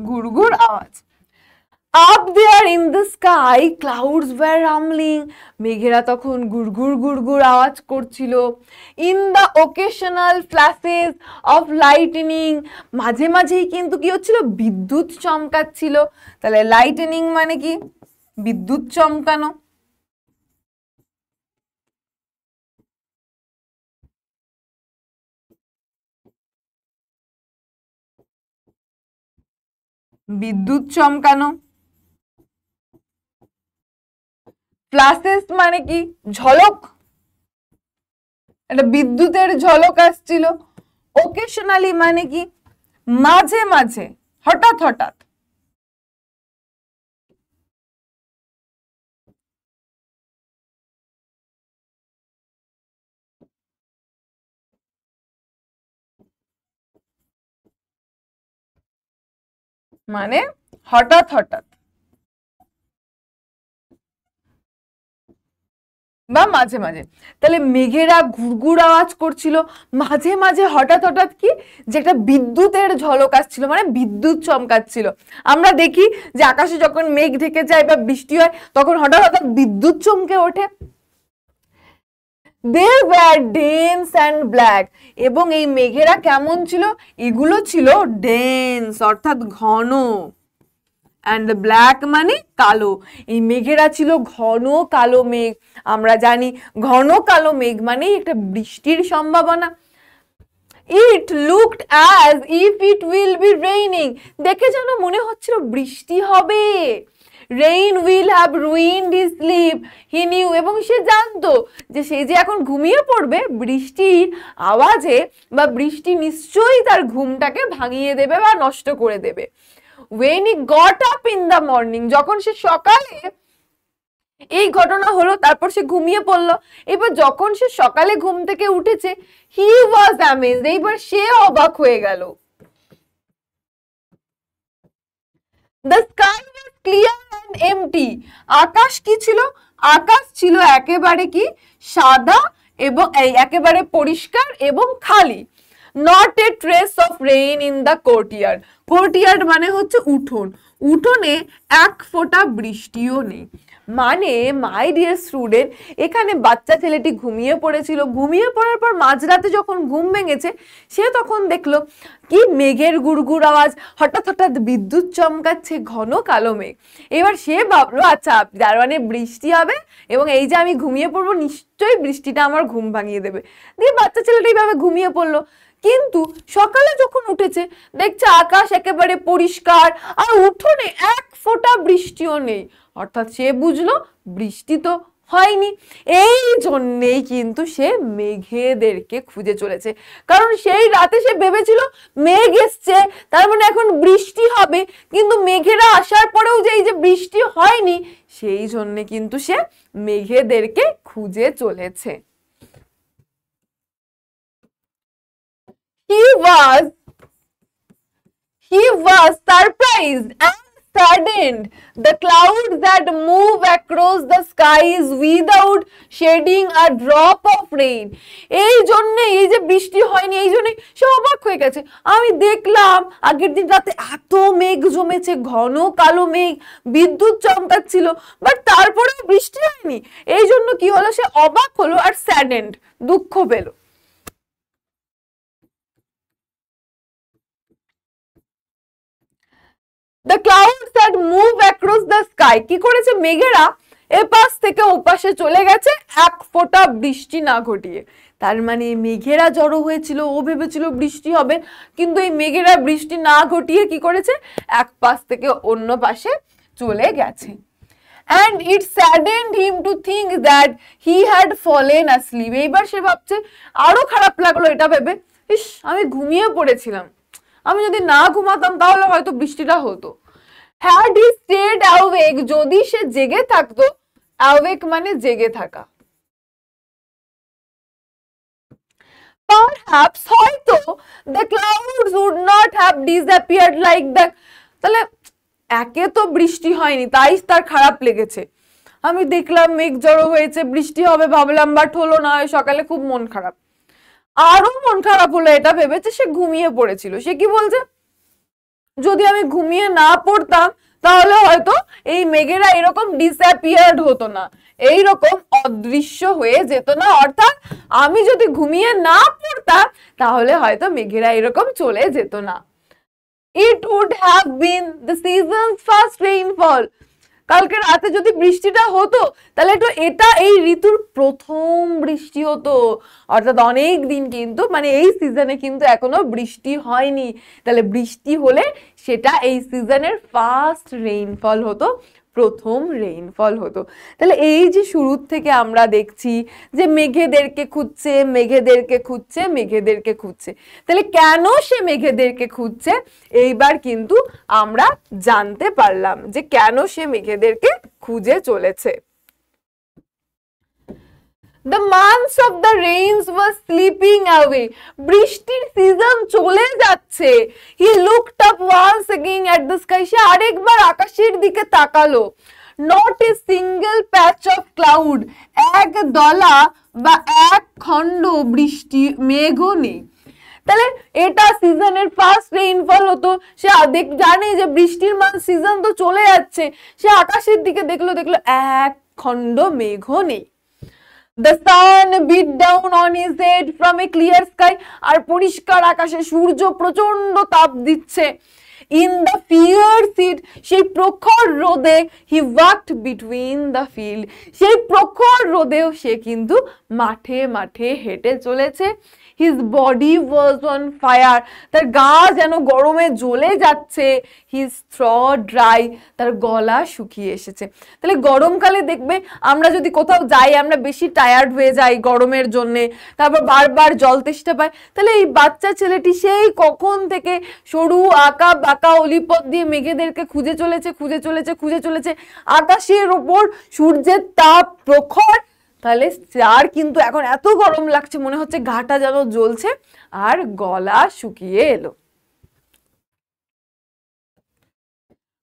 ঘুরঘুর আওয়াজ। up there in the sky, clouds were rumbling, মেঘেরা তখন ঘুরঘুর ঘুরঘুর আওয়াজ করছিল। in the occasional flashes of lightning, মাঝে মাঝেই কিন্তু কি হচ্ছিল, বিদ্যুৎ চমকাচ্ছিল। তাহলে লাইটনিং মানে কি, বিদ্যুৎ চমকানো। বিদ্যুৎ চমকানো। ফ্ল্যাশেস মানে কি, ঝলক, একটা বিদ্যুতের ঝলক আসছিল। ওকেশনালি মানে কি, মাঝে মাঝে, হঠাৎ হঠাৎ। মানে হঠাৎ হঠাৎ বা মাঝে মাঝে। তাহলে মেঘেরা ঘুরঘুর আওয়াজ করছিল, মাঝে মাঝে হঠাৎ হঠাৎ কি, যে একটা বিদ্যুতের ঝলক আসছিল, মানে বিদ্যুৎ চমকাচ্ছিল। আমরা দেখি যে আকাশে যখন মেঘ ঢেকে যায় বা বৃষ্টি হয় তখন হঠাৎ হঠাৎ বিদ্যুৎ চমকে ওঠে। they were dense and black, এবং এই মেঘেরা কেমন ছিল, এগুলো ছিল ডেন্স অর্থাৎ ঘন, and black মানে কালো। এই মেঘেরা ছিল ঘন কালো মেঘ। আমরা জানি ঘন কালো মেঘ মানে একটা বৃষ্টির সম্ভাবনা। It looked as if it will be raining, দেখে যেন মনে হচ্ছিল বৃষ্টি হবে। Rain will have ruined his sleep he knew, এবং সে জানতো যে সে যে এখন ঘুমিয়ে পড়বে, বৃষ্টির আওয়াজে বা বৃষ্টি নিশ্চয়ই তার ঘুমটাকে ভাঙিয়ে দেবে বা নষ্ট করে দেবে। when he got up in the morning, যখন সে সকালে, এই ঘটনা হলো, তারপর সে ঘুমিয়ে পড়লো। এবার যখন সে সকালে ঘুম থেকে উঠেছে, he was amazed, এইবার সে অবাক হয়ে গেল। the sky was clear and empty, আকাশ কি ছিল? আকাশ ছিল একেবারে কি সাদা এবং একেবারে পরিষ্কার এবং খালি। not a trace of rain in the courtyard, courtyard মানে হচ্ছে উঠোন, উঠোনে এক ফোঁটা বৃষ্টিও নেই। মানে মাই ডিয়ার স্টুডেন্ট, এখানে বাচ্চা ছেলেটি ঘুমিয়ে পড়েছিল, ঘুমিয়ে পড়ার পর মাঝরাতে যখন ঘুম ভেঙেছে, সে তখন দেখলো কি মেঘের গুড়গুড় আওয়াজ, হঠাৎ হঠাৎ বিদ্যুৎ চমকাচ্ছে, ঘন কালো মেঘ। এবার সে ভাবলো আচ্ছা তার মানে বৃষ্টি হবে, এবং এই যে আমি ঘুমিয়ে পড়বো নিশ্চয়ই বৃষ্টিটা আমার ঘুম ভাঙিয়ে দেবে। দিয়ে বাচ্চা ছেলেটা এইভাবে ঘুমিয়ে পড়লো। কিন্তু সকালে যখন উঠেছে দেখছে আকাশ একেবারে পরিষ্কার আর উঠোনে এক ফোঁটা বৃষ্টিও নেই, অর্থাৎ সে বুঝলো বৃষ্টি তো হয়নি। এই জন্যেই কিন্তু সে মেঘেদেরকে খুঁজে চলেছে, কারণ সেই রাতে সে ভেবেছিল মেঘ এসছে তার মানে এখন বৃষ্টি হবে, কিন্তু মেঘেরা আসার পরেও যে এই যে বৃষ্টি হয়নি, সেই জন্যে কিন্তু সে মেঘেদেরকে খুঁজে চলেছে। He was surprised and saddened. The clouds that move across the skies without shedding a drop of rain. এই জন্যে এই যে বৃষ্টি হয়নি, এই জন্যে সে অবাক হয়ে গেছে। আমি দেখলাম আগের দিন রাতে এত মেঘ জমেছে, ঘন কালো মেঘ, বিদ্যুৎ চমকাচ্ছিল, বাট তারপরেও বৃষ্টি হয়নি। এই জন্য কি হলো, সে অবাক হলো আর স্যাডেন্ড, দুঃখ পেল। The clouds that move across the sky, কি করেছে মেঘেরা এপাশ থেকে ওপাশে চলে গেছে এক ফোঁটা বৃষ্টি না ঘটিয়ে। তার মানে মেঘেরা জড়ো হয়েছিল, ও ভেবেছিল বৃষ্টি হবে, কিন্তু এই মেঘেরা বৃষ্টি না ঘটিয়ে কি করেছে, এক পাশ থেকে অন্য পাশে চলে গেছে। And it saddened him to think that he had fallen asleep. এইবার সে ভাবছে, আরো খারাপ লাগলো এটা ভেবে, ইস আমি ঘুমিয়ে পড়েছিলাম, আমি যদি না ঘুমাতাম তাহলে হয়তো বৃষ্টিটা হতো। Had he stayed awake, যদি সে জেগে থাকতো, awake মানে জেগে থাকা, perhaps হয়তো the clouds would not have disappeared like that. তাহলে একে তো বৃষ্টি হয়নি তাই তার খারাপ লেগেছে, আমি দেখলাম মেঘ জড়ো হয়েছে বৃষ্টি হবে ভাবলাম, বাট হলো না, সকালে খুব মন খারাপ। আরো মন খারাপ হলো এটা ভেবেছে, সে ঘুমিয়ে পড়েছিল। সে কি বলছে, যদি আমি ঘুমিয়ে না পড়তাম তাহলে হয়তো এই মেঘেরা এরকম ডিসঅ্যাপিয়ার্ড হতো না, এইরকম অদৃশ্য হয়ে যেত না, অর্থাৎ আমি যদি ঘুমিয়ে না পড়তাম তাহলে হয়তো মেঘেরা এরকম চলে যেত না। It would have been the season's first rainfall. কালকে রাতে যদি বৃষ্টিটা হতো তাহলে তো এটা এই ঋতুর প্রথম বৃষ্টি হতো, অর্থাৎ অনেক দিন কিন্তু মানে এই সিজনে কিন্তু এখনো বৃষ্টি হয়নি, তাহলে বৃষ্টি হলে সেটা এই সিজনের ফার্স্ট রেইনফল হতো, প্রথম রেইনফল হতো। তাহলে এই যে শুরুর থেকে আমরা দেখছি যে মেঘেদেরকে খুঁজছে, মেঘেদেরকে খুঁজছে, মেঘেদেরকে খুঁজছে, তাহলে কেন সে মেঘেদেরকে খুঁজছে এইবার কিন্তু আমরা জানতে পারলাম যে কেন সে মেঘেদেরকে খুঁজে চলেছে। The months of the rains were slipping away. বৃষ্টির সিজন চলে যাচ্ছে। He looked up once again at the sky. সে আরেকবার আকাশের দিকে তাকালো। Not a single patch of cloud. এক দলা বা এক খণ্ড বৃষ্টি মেঘও নেই। তাহলে এটা সিজনের ফার্স্ট রেইনফল হতো, সে জানে যে বৃষ্টির সিজন তো চলে যাচ্ছে, সে আকাশের দিকে দেখলো, এক খণ্ড মেঘও নেই। The sun beat down on his head from a clear sky. আর পরিষ্কার আকাশে সূর্য প্রচন্ড তাপ দিচ্ছে। ইন দ্য ফিয়ার্স হিট, সেই প্রখর রোদে হি ওয়াকড বিটুইন দ্য ফিল্ড, সেই প্রখর রোদেও সে কিন্তু মাঠে মাঠে হেঁটে চলেছে। His body was on fire, তার গা যেন গরমে জ্বলে যাচ্ছে। হিজ থ্রট ড্রাই, তার গলা শুকিয়ে এসেছে। তাহলে গরমকালে দেখবে আমরা যদি কোথাও যাই, আমরা বেশি টায়ার্ড হয়ে যাই গরমের জন্যে, তারপর বারবার জল তেষ্টা পায়। তাহলে এই বাচ্চা ছেলেটি সেই কখন থেকে সরু আঁকা বাঁকা অলিপথ দিয়ে মেঘেদেরকে খুঁজে চলেছে। আকাশের ওপর সূর্যের তাপ প্রখর, তাহলে তার কিন্তু এখন এত গরম লাগছে, মনে হচ্ছে গাটা যেন জ্বলছে, আর গলা শুকিয়ে এলো।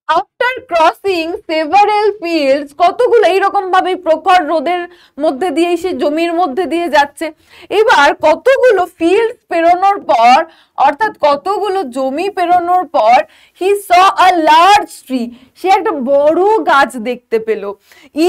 আফটার ক্রসিং সেভারেল ফিল্ডস, কতগুলো এইরকম ভাবে প্রখর রোদের মধ্যে দিয়ে সে জমির মধ্যে দিয়ে যাচ্ছে। এবার কতগুলো ফিল্ডস পেরোনোর পর, অর্থাৎ কতগুলো জমি পেরোনোর পর, হি স আ লার্জ ট্রি, সে একটা বড় গাছ দেখতে পেল।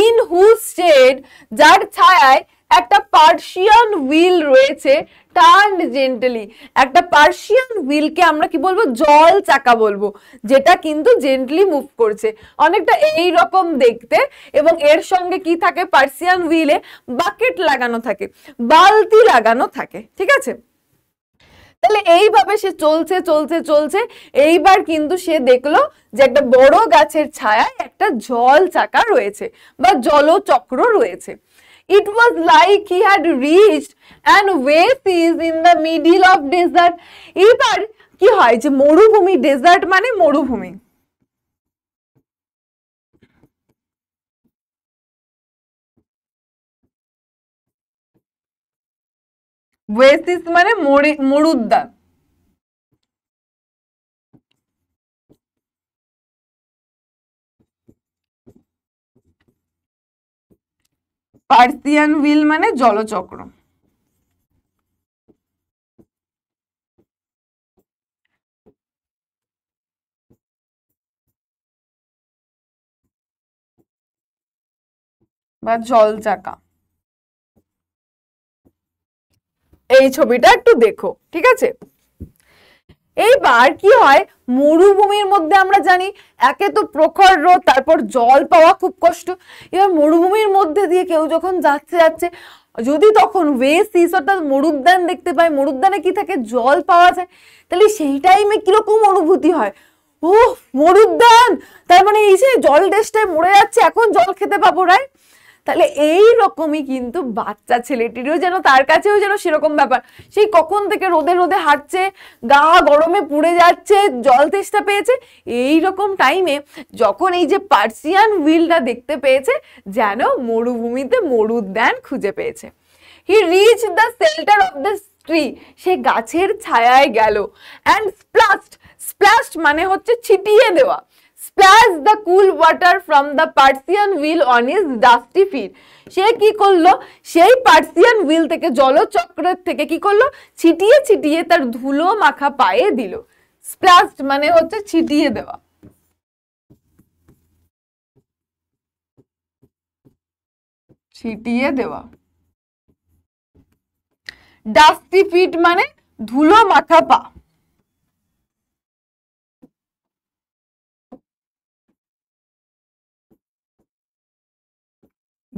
ইন হুজ শেড, যার ছায়ায় একটা পার্সিয়ান হুইল রয়েছে, টার্ন জেন্টলি, একটা পার্সিয়ান হুইলকে আমরা কি বলবো, জল চাকা বলবো, যেটা কিন্তু জেন্টলি মুভ করছে, অনেকটা এই রকম দেখতে। এবং এর সঙ্গে কি থাকে, পার্সিয়ান হুইলে বাকেট লাগানো থাকে, বালতি লাগানো থাকে, ঠিক আছে। তাহলে এইভাবে সে চলছে। এইবার কিন্তু সে দেখলো যে একটা বড় গাছের ছায়ায় একটা জল চাকা রয়েছে বা জলচক্র রয়েছে। It was like he had reached an oasis in the middle of desert. এবার কি হয় যে মরুভূমি, ডেজার্ট মানে মরুভূমি, ওয়েসিস মানে মরুদ্যান। পার্সিয়ান হুইল মানে জলচক্র। বা জল চাকা। এই ছবিটা একটু দেখো, ঠিক আছে। এইবার কি হয়, মরুভূমির মধ্যে আমরা জানি একে তো প্রখর রোদ, তারপর জল পাওয়া খুব কষ্ট। এবার মরুভূমির মধ্যে দিয়ে কেউ যখন যাচ্ছে যদি তখন ওয়েসিস অর্থাৎ মরুদ্যান দেখতে পায়, মরুদ্যানে কি থাকে, জল পাওয়া যায়, তাহলে সেই টাইমে কিরকম অনুভূতি হয়, ও মরুদ্যান, তার মানে এই যে জল তেষ্টায় মরে যাচ্ছে, এখন জল খেতে পাবো, রাইট। তাহলে এই রকমই কিন্তু বাচ্চা ছেলেটিরও যেন, তার কাছেও যেন সেরকম ব্যাপার, সেই কখন থেকে রোদে হাঁটছে, গা গরমে পুড়ে যাচ্ছে, জল তেষ্টা পেয়েছে, এই রকম টাইমে যখন এই যে পার্সিয়ান হুইলটা দেখতে পেয়েছে, যেন মরুভূমিতে মরুদ্যান খুঁজে পেয়েছে। He reach the shelter of the tree, সে গাছের ছায়ায় গেল। অ্যান্ড স্প্ল্যাশড মানে হচ্ছে ছিটিয়ে দেওয়া, splash the cool water from the Persian wheel on his dusty feet, সে কি করলো, সেই পার্সিয়ান হুইল থেকে, জলচক্রের থেকে কি করলো, ছিটিয়ে তার ধুলো মাখা পায়ে দিল। স্প্ল্যাশড মানে হচ্ছে ছিটিয়ে দেওয়া। ছিটিয়ে দেওয়া। ডাস্টি ফিট মানে ধুলো মাখা পা।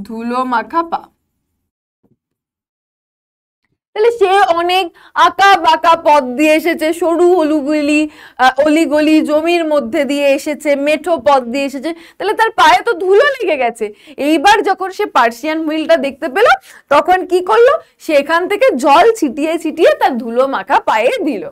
ধুলো মাখা পা। তাহলে সে অনেক আঁকা বাঁকা পথ দিয়ে এসেছে, সরু অলিগলি জমির মধ্যে দিয়ে এসেছে, মেঠো পথ দিয়ে এসেছে, তাহলে তার পায়ে তো ধুলো লেগে গেছে। এইবার যখন সে পার্সিয়ান হুইলটা দেখতে পেল, তখন কি করলো, সেখান থেকে জল ছিটিয়ে তার ধুলো মাখা পায়ে দিল।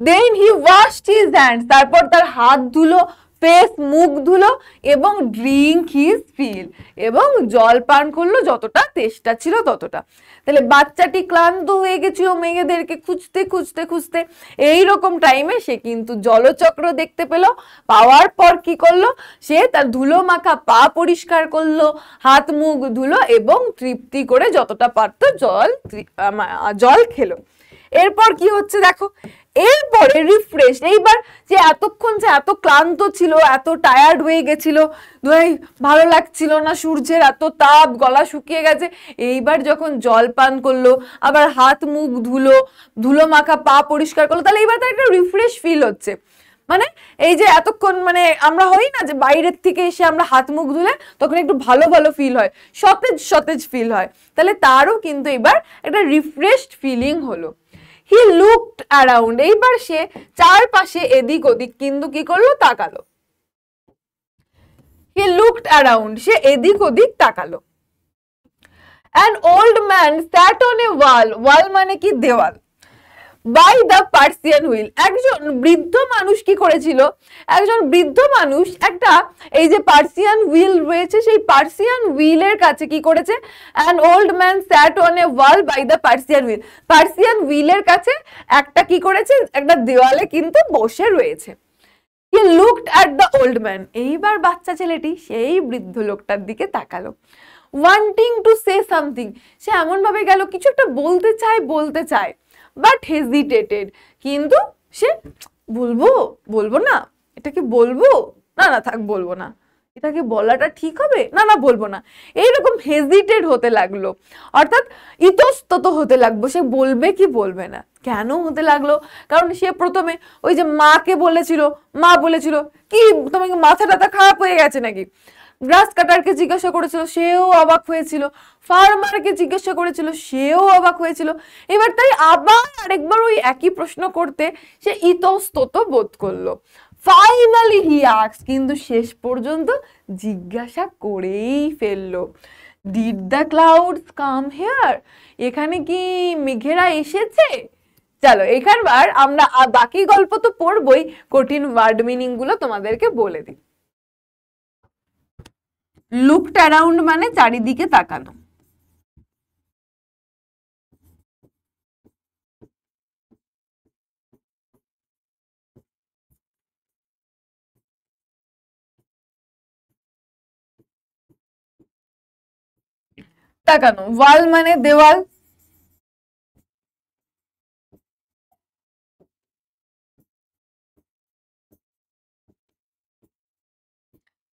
দেন হি ওয়াশড হিজ হ্যান্ডস, তারপর তার হাত ধুলো, ফেস মুখ ধুলো, এবং ড্রিঙ্ক হিজ ফিল, এবং জল পান করলো, যতটা তেষ্টা ছিল ততটা। তাহলে বাচ্চাটি ক্লান্ত হয়ে গেছিল মেয়েদেরকে খুঁজতে। এইরকম টাইমে সে কিন্তু জলচক্র দেখতে পেল। পাওয়ার পর কি করলো, সে তার ধুলো মাখা পা পরিষ্কার করলো, হাত মুখ ধুলো, এবং তৃপ্তি করে যতটা পারত জল খেলো। এরপর কি হচ্ছে দেখো, এরপরে রিফ্রেশ, এইবার যে এতক্ষণ যে এত ক্লান্ত ছিল, এত টায়ার্ড হয়ে গেছিল, ভালো লাগছিল না, সূর্যের এত তাপ, গলা শুকিয়ে গেছে, এইবার যখন জল পান করলো, আবার হাত মুখ ধুলো মাখা পা পরিষ্কার করলো, তাহলে এইবার তার একটা রিফ্রেশ ফিল হচ্ছে। মানে এই যে এতক্ষণ মানে আমরা হই না যে বাইরের থেকে এসে আমরা হাত মুখ ধুলে তখন একটু ভালো ভালো ফিল হয়, সতেজ সতেজ ফিল হয়, তাহলে তারও কিন্তু এবার একটা রিফ্রেশড ফিলিং হলো। হি লুকড অ্যারাউন্ড, এইবার সে চারপাশে এদিক ওদিক কিন্তু কি করলো, তাকালো। হি লুকড অ্যারাউন্ড, সে এদিক ওদিক তাকালো। An old man sat on a wall, wall মানে কি, দেওয়াল, by the Persian wheel, একজন বৃদ্ধ মানুষ কি করেছিল, একজন বৃদ্ধ মানুষ একটা এই যে পার্সিয়ান হুইল রয়েছে সেই পার্সিয়ান হুইলের কাছে কি করেছে, an old man sat on a wall by the Persian wheel, Persian হুইলের কাছে একটা কি করেছে, একটা দেওয়ালে কিন্তু বসে রয়েছে। He looked at the old man, এইবার বাচ্চা ছেলেটি সেই বৃদ্ধ লোকটার দিকে তাকালো। wanting to say something, সে এমন ভাবে গেল কিছু একটা বলতে চায় বাট হেজিটেটেড, কিন্তু সে বলবো বলবো না, এটাকে বলবো না, না থাক বলবো না, এটাকে বলাটা ঠিক হবে না, না বলবো না, এইরকম হেজিটেট হতে লাগলো, অর্থাৎ ইতস্তত হতে লাগলো, সে বলবে কি বলবে না। কেন হতে লাগলো, কারণ সে প্রথমে ওই যে মাকে বলেছিল, মা বলেছিল কি তোমাকে মাথা টাথা খারাপ হয়ে গেছে নাকি, গ্রাস কাটারকে জিজ্ঞাসা করেছিল, সেও অবাক হয়েছিল, ফার্মারকে জিজ্ঞাসা করেছিল, সেও অবাক হয়েছিল, এবার তাই আবার আরেকবার ওই একই প্রশ্ন করতে সে ইতস্তত বোধ করলো। ফাইনালি হি আস্কড, কিন্তু শেষ পর্যন্ত জিজ্ঞাসা করেই ফেললো, did the clouds come here, এখানে কি মেঘেরা এসেছে। চলো এখানবার আমরা বাকি গল্প তো পড়বই, কঠিন ওয়ার্ড মিনিং গুলো তোমাদেরকে বলে দিই। লুকড অ্যারাউন্ড মানে চারিদিকে তাকানো, তাকানো, ওয়াল মানে দেওয়াল,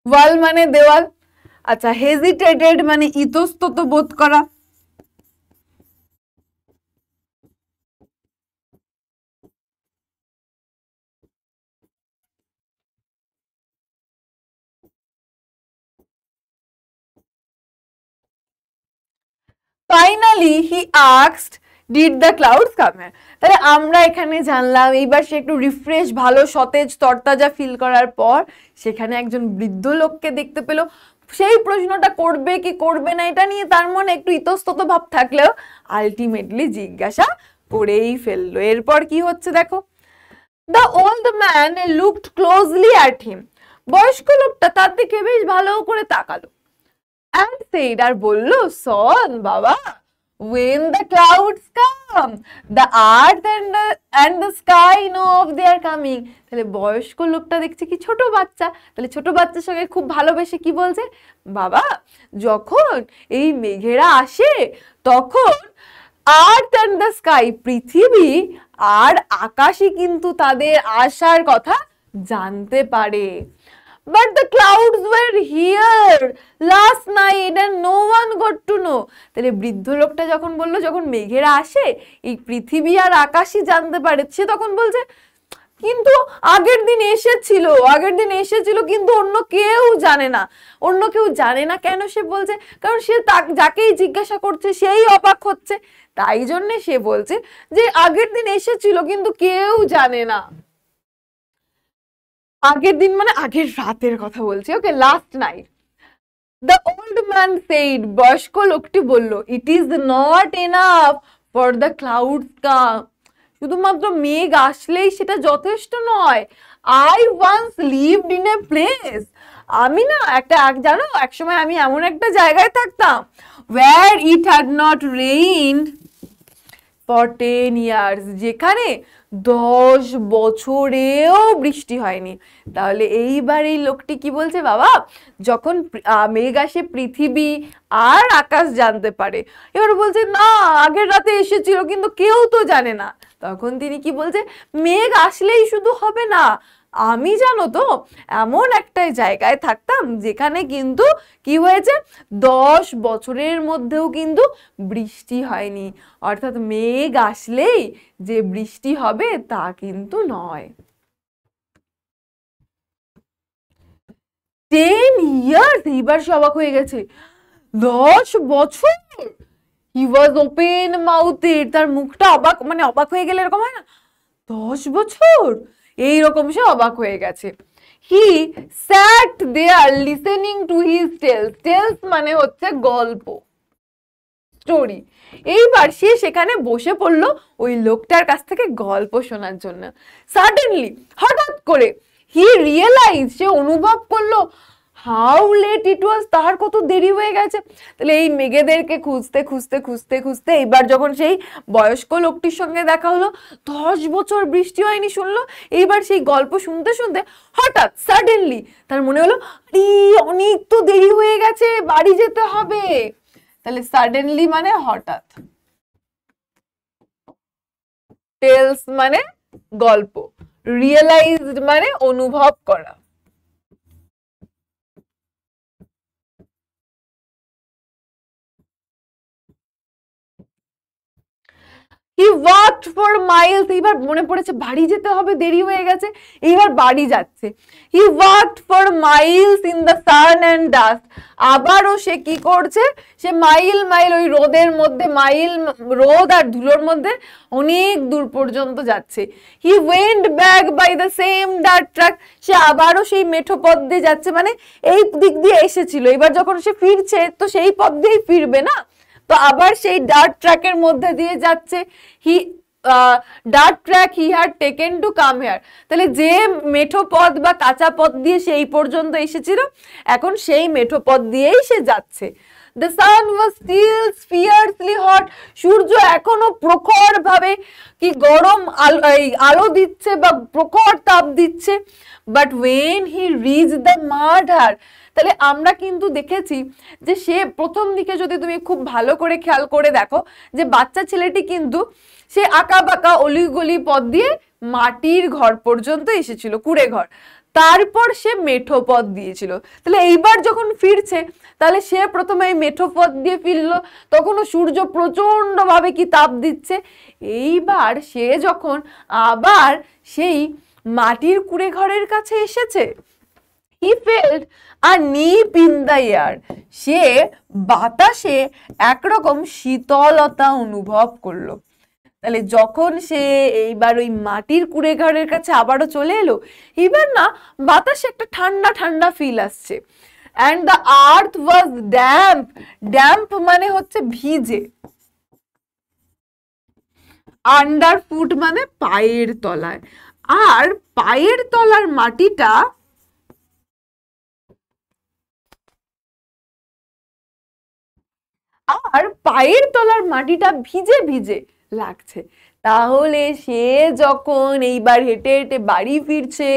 ওয়াল মানে দেওয়াল। আচ্ছা, হেজিটেটেড মানে ইতস্তত বোধ করা, finally he asked did the clouds come here, তাহলে আমরা এখানে জানলাম এইবার সে একটু রিফ্রেশ ভালো সতেজ তরতাজা ফিল করার পর সেখানে একজন বৃদ্ধ লোককে দেখতে পেল, সেই প্রশ্নটা করবে কি করবে না এটা নিয়ে তার মনে একটু ইতস্তত ভাব থাকলেও আলটিমেটলি জিজ্ঞাসা করেই ফেললো। এরপর কি হচ্ছে দেখো, the old man looked closely at him, বয়স্ক লোকটা তার দিকে বেশ ভালো করে তাকালো, and said, আর বললো, son বাবা, when the clouds come the earth and the sky know of their coming, তাহলে বয়স্ক লোকটা দেখছে কি ছোট বাচ্চা, তাহলে ছোট বাচ্চার সঙ্গে খুব ভালোবেসে কি বলছে, বাবা যখন এই মেঘেরা আসে তখন আর্থ অ্যান্ড দ্য স্কাই, পৃথিবী আর আকাশই কিন্তু তাদের আসার কথা জানতে পারে। But the clouds were here last night and no one got to know, তাহলে বৃদ্ধ লোকটা যখন বললো যখন মেঘেরা আসে এই পৃথিবী আর আকাশই জানতে পারে, সে তখন বলছে কিন্তু আগের দিন এসেছিল কিন্তু অন্য কেউ জানে না, অন্য কেউ জানে না কেন সে বলছে, কারণ সে যাকেই জিজ্ঞাসা করছে সেই অবাক হচ্ছে, তাই জন্যে সে বলছে যে আগের দিন এসেছিল কিন্তু কেউ জানে না। আগের দিন মানে আগের রাতের কথা বলছি, okay, last night. The old man said, বয়স্ক লোকটি বলল, it is not enough for the clouds come, শুধুমাত্র মেঘ আসলেই সেটা যথেষ্ট নয়। I once lived in a place, আমি না জানো একসময় আমি এমন একটা জায়গায় থাকতাম, where it had not rained for 10 years, যেখানে 10 বছরেও বৃষ্টি হয়নি। তাহলে এইবার এই লোকটি কি বলছে, বাবা যখন মেঘ আসে পৃথিবী আর আকাশ জানতে পারে, এবার বলছে না আগের রাতে এসেছিল কিন্তু কেউ তো জানে না, তখন তিনি কি বলছে, মেঘ আসলেই শুধু হবে না, আমি জানো তো এমন একটা জায়গায় থাকতাম যেখানে কিন্তু কি হয়েছে 10 বছরের মধ্যেও কিন্তু বৃষ্টি হয়নি, অর্থাৎ মেঘ আসলেই যে বৃষ্টি হবে তা কিন্তু নয়। 10 years, এইবার সে অবাক হয়ে গেছে। 10 বছর। হি ওয়াজ ওপেন মাউথেড, তার মুখটা অবাক, মানে অবাক হয়ে গেলে এরকম হয় না, 10 বছর, এইরকম সে অবাক হয়ে গেছে। He sat there listening to his tales, tales মানে হচ্ছে গল্প, স্টোরি। এইবার সে সেখানে বসে পড়লো ওই লোকটার কাছ থেকে গল্প শোনার জন্য। সাডেনলি, হঠাৎ করে, হি রিয়েলাইজ, সে অনুভব করলো হাউ লেট ইট ওয়াজ, তার কত দেরি হয়ে গেছে। তাহলে এই মেঘেদেরকে খুঁজতে খুঁজতে খুঁজতে খুঁজতে এইবার যখন সেই বয়স্ক লোকটির সঙ্গে দেখা হলো, 10 বছর বৃষ্টি হয়নি শুনলো, এইবার সেই গল্প শুনতে শুনতে হঠাৎ সাডেনলি তার মনে হলো আরে অনেক তো দেরি হয়ে গেছে, বাড়ি যেতে হবে। তাহলে সাডেনলি মানে হঠাৎ, টেলস মানে গল্প, রিয়েলাইজড মানে অনুভব করা। He walked for miles, এইবার মনে পড়েছে বাড়ি যেতে হবে, দেরি হয়ে গেছে, এইবার বাড়ি যাচ্ছে। He walked for miles in the sun and dust, আবারও সে কি করছে, সে মাইল মাইল ওই রোদের মধ্যে, মাইল রোদ আর ধুলোর মধ্যে অনেক দূর পর্যন্ত যাচ্ছে। He went back by the same dirt track, সে আবারও সেই মেঠো পথ দিয়ে যাচ্ছে, মানে এই দিক দিয়ে এসেছিল, এবার যখন সে ফিরছে তো সেই পথ দিয়েই ফিরবে না, তো আবার সেই ডার্ট ট্র্যাকের মধ্যে দিয়ে যাচ্ছে। He dirt track he had taken to come here, তাহলে যে মেঠো পথ বা কাঁচা পথ দিয়ে সে এই পর্যন্ত এসেছিল, এখন সেই মেঠো পথ দিয়েই সে যাচ্ছে। The sun was still fiercely hot, সূর্য এখনো প্রখর ভাবে কি গরম আলো দিচ্ছে বা প্রখর তাপ দিচ্ছে। But when he reached the mud hut, তাহলে আমরা কিন্তু দেখেছি যে সে প্রথম দিকে, যদি তুমি খুব ভালো করে খেয়াল করে দেখো, যে বাচ্চা ছেলেটি কিন্তু সে আঁকা বাঁকা অলিগলি পথ দিয়ে মাটির ঘর পর্যন্ত এসেছিল, কুড়ে ঘর, তারপর সে মেঠো পথ দিয়েছিল। তাহলে এইবার যখন ফিরছে, তাহলে সে প্রথমে এই মেঠো পথ দিয়ে ফিরলো, তখনও সূর্য প্রচন্ড ভাবে কি তাপ দিচ্ছে। এইবার সে যখন আবার সেই মাটির কুড়ে ঘরের কাছে এসেছে, he felt a nip in the air, সে বাতাসে একরকম শীতলতা অনুভব করলো। তাহলে যখন সে এইবার ওই মাটির কুড়ে ঘরের কাছে আবারও চলে এলো, এবার না বাতাসে একটা ঠান্ডা ঠান্ডা ফিল আসছে। and the earth was damp, damp মানে হচ্ছে ভিজে, আন্ডারফুট মানে পায়ের তলায়, আর পায়ের তলার মাটিটা ভিজে ভিজে লাগছে। তাহলে সে যখন এইবার হেঁটে হেঁটে বাড়ি ফিরছে,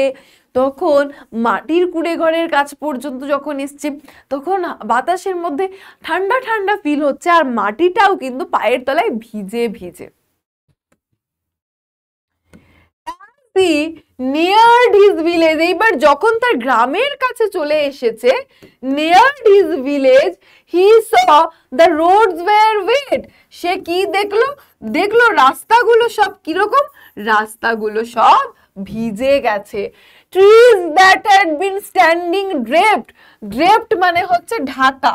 তখন মাটির কুড়ে ঘরের কাছ পর্যন্ত যখন এসছে, তখন বাতাসের মধ্যে ঠান্ডা ঠান্ডা ফিল হচ্ছে, আর মাটিটাও কিন্তু পায়ের তলায় ভিজে ভিজে। neared his village, এইবার যখন তার গ্রামের কাছে চলে এসেছে, neared his village, he saw the roads were wet, সে কি দেখলো, দেখলো রাস্তাগুলো সব কিরকম, রাস্তাগুলো সব ভিজে গেছে। trees that had been standing draped, draped মানে হচ্ছে Dhaka,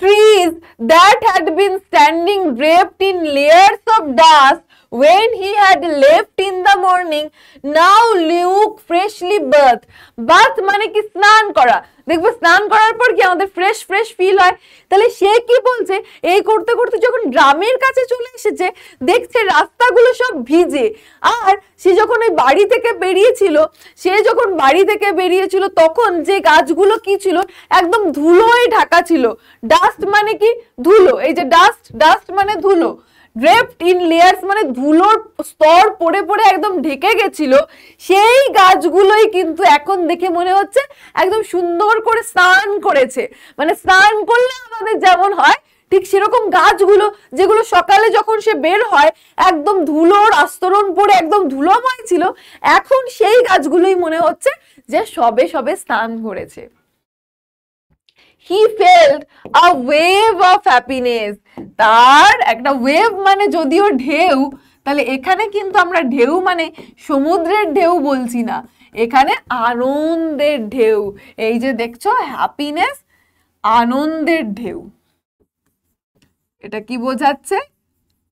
trees that had been standing draped in layers of dust when he had left in the morning now look freshly bathed, bath মানে কি স্নান করা, দেখবো স্নান করার পর কি আমাদের ফ্রেশ ফ্রেশ ফিল হয়। তাহলে সে কি বলছে, এই করতে করতে যখন গ্রামের কাছে চলে এসেছে, দেখছে রাস্তাগুলো সব ভিজে, আর সে যখন ওই বাড়ি থেকে বেরিয়েছিল, তখন যে গাছগুলো কি ছিল, একদম ধুলোয় ঢাকা ছিল। ডাস্ট মানে কি, ধুলো, এই যে ডাস্ট মানে ধুলো, ড্রেপড ইন লেয়ার্স মানে ধুলোর স্তর পড়ে পড়ে একদম ঢেকে গেছিল। সেই গাছগুলোই কিন্তু এখন দেখে মনে হচ্ছে একদম সুন্দর করে স্নান করেছে, মানে স্নান করলে আমাদের যেমন হয় ঠিক সেরকম গাছগুলো, যেগুলো সকালে যখন সে বের হয় একদম ধুলোর আস্তরণ পড়ে একদম ধুলোময় ছিল, এখন সেই গাছগুলোই মনে হচ্ছে যে সবে সবে স্নান করেছে। He felt a wave of happiness, তার একটা ওয়েভ মানে যদিও ঢেউ, তাহলে এখানে কিন্তু আমরা ঢেউ মানে সমুদ্রের ঢেউ বলছি না, এখানে আনন্দের ঢেউ। এই যে দেখছো হ্যাপিনেস, আনন্দের ঢেউ, এটা কি বোঝাচ্ছে?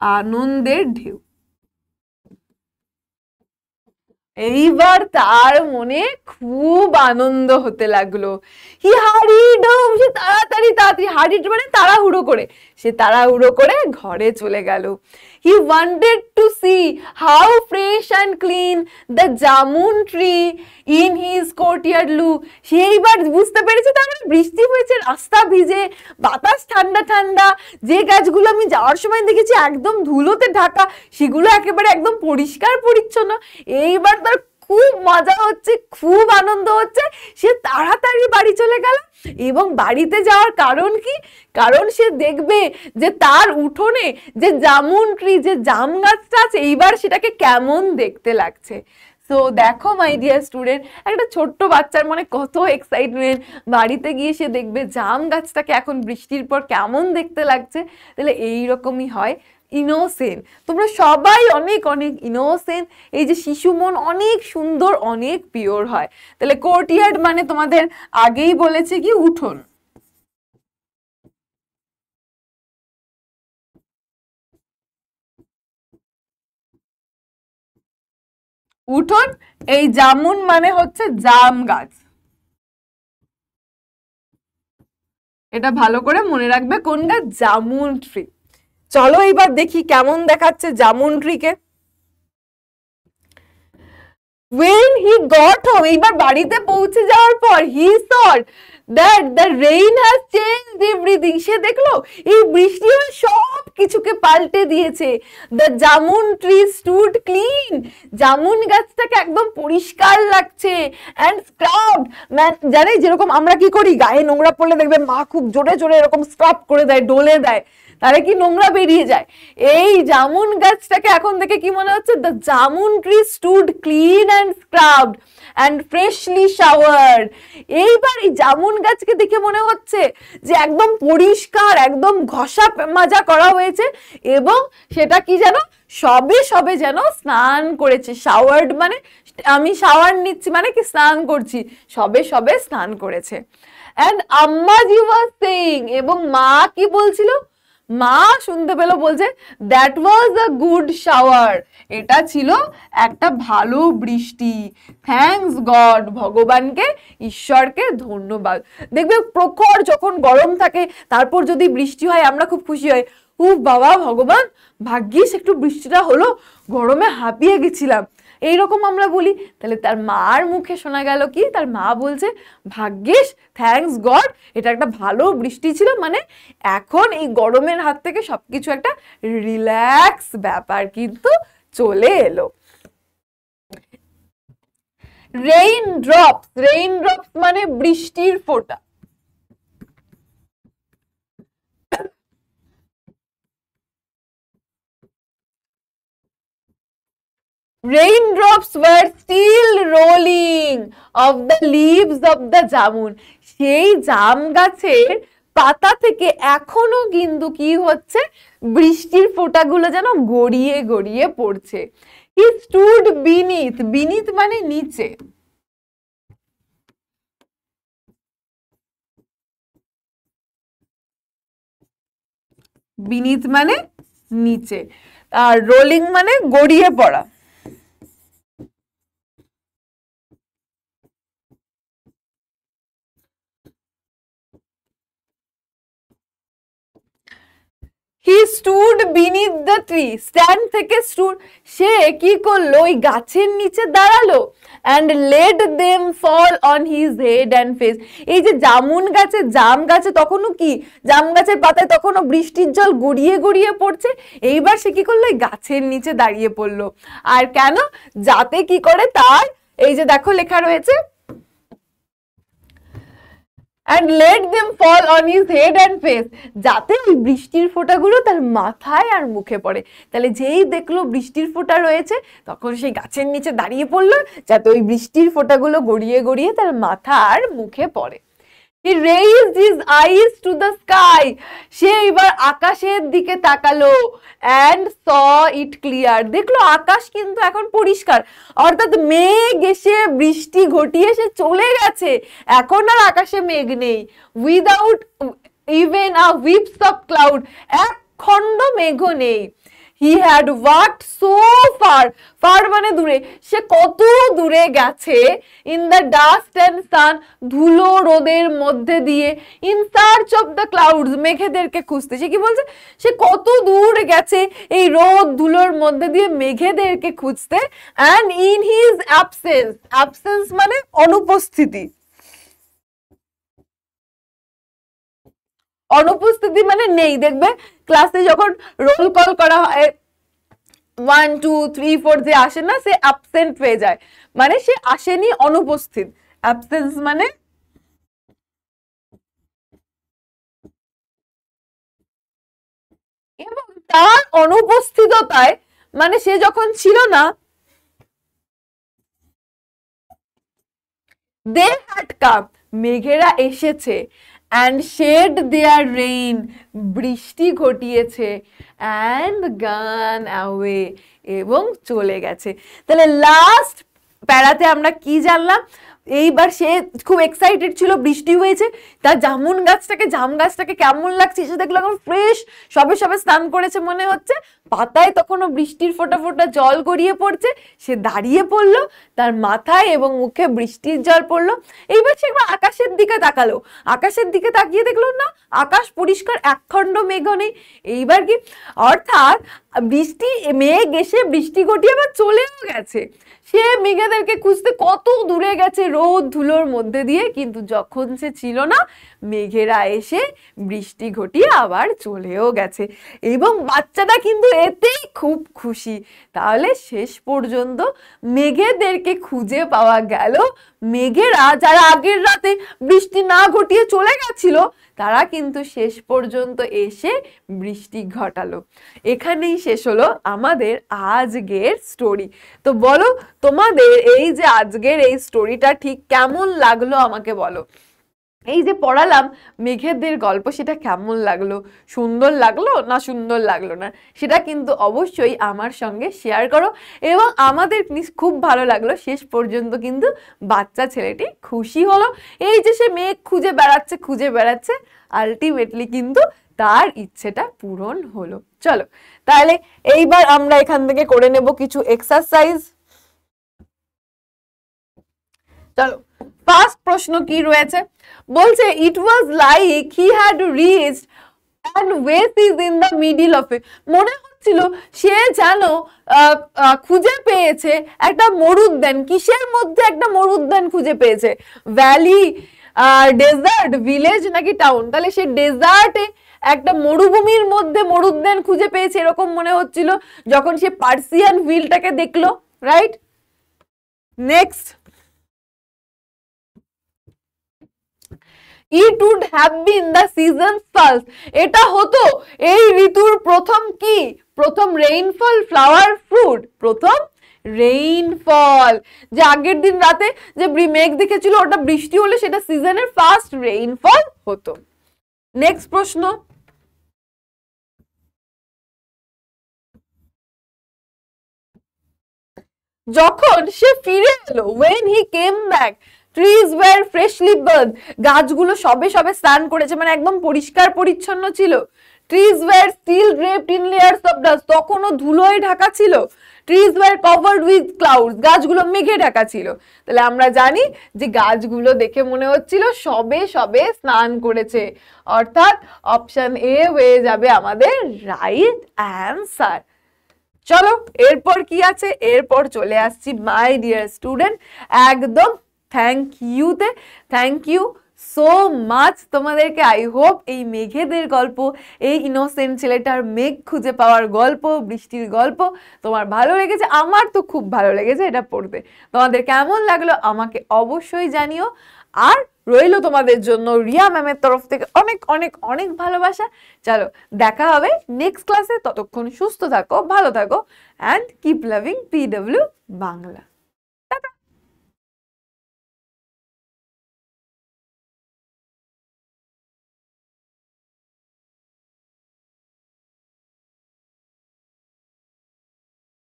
আনন্দের ঢেউ। এইবার তার মনে খুব আনন্দ হতে লাগলো। হি হারিড হোম, সে তাড়াতাড়ি তাড়াতাড়ি, হারিড মানে তাড়াহুড়ো করে, সে তাড়াহুড়ো করে ঘরে চলে গেল। He wanted to see how fresh and clean the jamun tree in his courtyard look. সে এইবার বুঝতে পেরেছে তার মানে বৃষ্টি হয়েছে, রাস্তা ভিজে, বাতাস ঠান্ডা ঠান্ডা, যে গাছগুলো আমি যাওয়ার সময় দেখেছি একদম ধুলোতে ঢাকা, সেগুলো একেবারে একদম পরিষ্কার পরিচ্ছন্ন। এইবার তার খুব মজা হচ্ছে, খুব আনন্দ হচ্ছে, সে তাড়াতাড়ি বাড়ি চলে গেল। এবং বাড়িতে যাওয়ার কারণ কি? কারণ সে দেখবে যে তার উঠোনে যে জামুন ট্রি, যে জাম গাছটা আছে, এইবার সেটাকে কেমন দেখতে লাগছে। তো দেখো মাই ডিয়ার স্টুডেন্ট, একটা ছোট্ট বাচ্চার মনে কত এক্সাইটমেন্ট, বাড়িতে গিয়ে সে দেখবে জাম গাছটাকে এখন বৃষ্টির পর কেমন দেখতে লাগছে। তাহলে এইরকমই হয় ইনোসেন্ট, তোমরা সবাই অনেক অনেক ইনোসেন্ট। এই যে শিশু মন অনেক সুন্দর, অনেক পিওর হয়। তাহলে কোর্টইয়ার্ড মানে তোমাদের আগেই বলেছে কি উঠোন। উঠোন, এই জামুন মানে হচ্ছে জাম গাছ, এটা ভালো করে মনে রাখবে কোন গাছ? জামুন ট্রি। চলো এইবার দেখি কেমন দেখাচ্ছে jamun ট্রিকে। When he got home, এইবার বাড়িতে পৌঁছে যাওয়ার পর, he thought that the rain has changed everything. সে দেখলো এই বৃষ্টি সব কিছুকে পাল্টে দিয়েছে। The jamun tree stood clean. Jamun গাছটাকে একদম পরিষ্কার লাগছে। And scrubbed, জানে যেরকম আমরা কি করি, গায়ে নোংরা পড়লে দেখবে মা খুব জোরে জোরে এরকম স্ক্রাব করে দেয়, ডলে দেয়, তাহলে কি নোংরা বেরিয়ে যায়। এই জামুন গাছটাকে এখন দেখে কি মনে হচ্ছে? The jamun tree stood clean and scrubbed and freshly showered. এইবার এই জামুন গাছকে দেখে মনে হচ্ছে যে একদম পরিষ্কার, একদম ঘষা মাজা করা হয়েছে, এবং সেটা কি যেন সবে সবে যেন স্নান করেছে। শাওয়ার্ড মানে আমি শাওয়ার নিচ্ছি, মানে কি স্নান করছি, সবে সবে স্নান করেছে। অ্যান্ড আম্মাজি ওয়াজ সেইং, এবং মা কি বলছিল? মা শুনতে পেলো, বলছে that was a good shower, এটা ছিল একটা ভালো বৃষ্টি। থ্যাঙ্কস গড, ভগবানকে, ঈশ্বরকে ধন্যবাদ। দেখবে প্রখর যখন গরম থাকে তারপর যদি বৃষ্টি হয় আমরা খুব খুশি হই, উফ বাবা ভগবান, ভাগ্যিস একটু বৃষ্টিটা হলো, গরমে হাঁপিয়ে গেছিলাম, এইরকম আমরা বলি। তাহলে তার মার মুখে শোনা গেল কি? তার মা বলছে ভাগ্যিস, থ্যাঙ্কস গড, এটা একটা ভালো বৃষ্টি ছিল, মানে এখন এই গরমের হাত থেকে সবকিছু একটা রিল্যাক্স ব্যাপার কিন্তু চলে এলো। রেইন ড্রপস, রেইন ড্রপস মানে বৃষ্টির ফোঁটা। Raindrops were still rolling of the leaves of the jamun. সেই জাম গাছের পাতা থেকে এখনো কিন্তু কি হচ্ছে? বৃষ্টির ফোঁটাগুলো যেন গড়িয়ে গড়িয়ে পড়ছে। He stood beneath, beneath মানে নিচে, beneath মানে নিচে, আর রোলিং মানে গড়িয়ে পড়া। He stood beneath the tree. Stand থেকে stood, সে কি করলো? ওই গাছের নিচে দাঁড়ালো। And let them fall on his head and face. এই যে জামুন গাছে, জাম গাছে তখনও কি, জাম গাছের পাতায় তখনও বৃষ্টির জল গড়িয়ে গড়িয়ে পড়ছে। এইবার সে কি করলো? এই গাছের নিচে দাঁড়িয়ে পড়লো। আর কেন? যাতে কি করে তার, এই যে দেখো লেখা রয়েছে, and let them fall on his head and face, যাতে ওই বৃষ্টির ফোঁটাগুলো তার মাথায় আর মুখে পড়ে। তাহলে যেই দেখলো বৃষ্টির ফোঁটা রয়েছে তখন সেই গাছের নিচে দাঁড়িয়ে পড়লো, যাতে ওই বৃষ্টির ফোঁটাগুলো গড়িয়ে গড়িয়ে তার মাথা আর মুখে পড়ে। He raised his eyes to the sky. সে এবার আকাশের দিকে তাকালো and saw it clear. দেখলো আকাশ কিন্তু এখন পরিষ্কার, অর্থাৎ মেঘ এসে বৃষ্টি ঘটিয়ে সে চলে গেছে, এখন আর আকাশে মেঘ নেই। Without even a wisp of cloud, এক খণ্ড মেঘও নেই। He had walked so far, far মানে দূরে, সে কত দূরে গেছে, in the dust and sun, ধুলো রোদের মধ্যে দিয়ে, in search of the clouds, মেঘেদেরকে খুঁজতে। সে কি বলছে, সে কত দূর গেছে এই রোদ ধুলোর মধ্যে দিয়ে মেঘেদেরকে খুঁজতে, and in his absence, absence মানে অনুপস্থিতি, অনুপস্থিতি মানে নেই। দেখবে ক্লাসে যখন রোল কল করা হয় 1 2 3 4 যে আসে না, সে অ্যাবসেন্ট হয়ে যায়, মানে সে আসেনি, অনুপস্থিত। অ্যাবসেন্স মানে এবং তার অনুপস্থিততায় মানে সে যখন ছিল না, they had come, মেঘেরা এসেছে, and shed their rain, বৃষ্টি ঘটিয়েছে, and gone away, এবং চলে গেছে। তাহলে লাস্ট প্যারাতে আমরা কি জানলাম, এইবার সে খুব এক্সাইটেড ছিল, বৃষ্টি হয়েছে, তার জাম গাছটাকে কেমন লাগছে, সে দেখলো এখন ফ্রেশ, সবে সবে স্নান করেছে মনে হচ্ছে, পাতায় তখনও বৃষ্টির ফোঁটা ফোঁটা জল গড়িয়ে পড়ছে, সে দাঁড়িয়ে পড়লো, তার মাথায় এবং মুখে বৃষ্টির জল পড়লো। এইবার সে একবার আকাশের দিকে তাকালো, আকাশের দিকে তাকিয়ে দেখলো না, আকাশ পরিষ্কার, একখণ্ড মেঘও নেই। এইবার কি, অর্থাৎ বৃষ্টি, মেঘ এসে বৃষ্টি ঘটিয়ে আবার চলেও গেছে, সে মেঘেদেরকে খুঁজতে কত দূরে গেছে রোদ ধুলোর মধ্যে দিয়ে, কিন্তু যখন সে ছিল না, মেঘেরা এসে বৃষ্টি ঘটিয়ে আবার চলেও গেছে, এবং বাচ্চাটা কিন্তু এতেই খুব খুশি। তাহলে শেষ পর্যন্ত মেঘেদেরকে খুঁজে পাওয়া গেল। মেঘেরা যারা আগের রাতে বৃষ্টি না ঘটিয়ে চলে গেছিল, তারা কিন্তু শেষ পর্যন্ত এসে বৃষ্টি ঘটালো। এখানেই শেষ হলো আমাদের আজকের স্টোরি। তো বলো তোমাদের এই যে আজকের এই স্টোরিটা ঠিক কেমন লাগলো আমাকে বলো। এই যে পড়ালাম মেঘেদের গল্প, সেটা কেমন লাগলো, সুন্দর লাগলো না সুন্দর লাগলো না, সেটা কিন্তু অবশ্যই আমার সঙ্গে শেয়ার করো। এবং আমাদের খুব ভালো লাগলো শেষ পর্যন্ত কিন্তু বাচ্চা ছেলেটি খুশি হলো, এই যে সে মেঘ খুঁজে বেড়াচ্ছে, আলটিমেটলি কিন্তু তার ইচ্ছেটা পূরণ হলো। চলো তাহলে এইবার আমরা এখান থেকে করে নেব কিছু এক্সারসাইজ। চলো ফার্স্ট প্রশ্ন কি রয়েছে, বলছে it was like he had reached and oasis is in the middle of it. মনে হচ্ছিল সে যেন খুঁজে পেয়েছে একটা মরুদ্যান। কিসের মধ্যে একটা মরুদ্যান খুঁজে পেয়েছে? ভ্যালি, ডেজার্ট, ভিলেজ নাকি টাউন? তাহলে সে ডেজার্টে একটা মরুভূমির মধ্যে মরুদ্যান খুঁজে পেয়েছে এরকম মনে হচ্ছিল যখন সে পার্সিয়ান হুইলটাকে দেখলো, right? Next, It would have been the season's pulse. এটা হতো এই ঋতুর প্রথম কি? প্রথম রেইনফল, ফ্লাওয়ার, ফ্রুট। প্রথম রেইনফল, যে আগের দিন রাতে যে মেঘ দেখেছিল ওটা বৃষ্টি হলে সেটা সিজনের ফার্স্ট রেইনফল হতো। নেক্সট প্রশ্ন, যখন সে ফিরে এলো, when he came back, trees were freshly bathed, গাছগুলো সবে সবে স্নান করেছে, মানে একদম পরিষ্কার পরিচ্ছন্ন ছিল। trees were still draped in layers of dust, তখনও ধুলোয় ঢাকা ছিল। trees were covered with clouds, গাছগুলো মেঘে ঢাকা ছিল। তাহলে আমরা জানি যে গাছগুলো দেখে মনে হচ্ছিল সবে সবে স্নান করেছে, অর্থাৎ অপশন এ হয়ে যাবে আমাদের রাইট অ্যান্সার। চলো এরপর কি আছে, এরপর চলে আসছি মাই ডিয়ার স্টুডেন্ট একদম থ্যাংক ইউতে। থ্যাংক ইউ সো মাচ তোমাদেরকে। আই হোপ এই মেঘেদের গল্প, এই ইনোসেন্ট ছেলেটার মেঘ খুঁজে পাওয়ার গল্প, বৃষ্টির গল্প তোমার ভালো লেগেছে। আমার তো খুব ভালো লেগেছে এটা পড়তে। তোমাদের কেমন লাগলো আমাকে অবশ্যই জানিও। আর রইল তোমাদের জন্য রিয়া ম্যামের তরফ থেকে অনেক অনেক অনেক ভালোবাসা। চলো দেখা হবে নেক্সট ক্লাসে, ততক্ষণ সুস্থ থাকো, ভালো থাকো, and keep loving PW Bangla.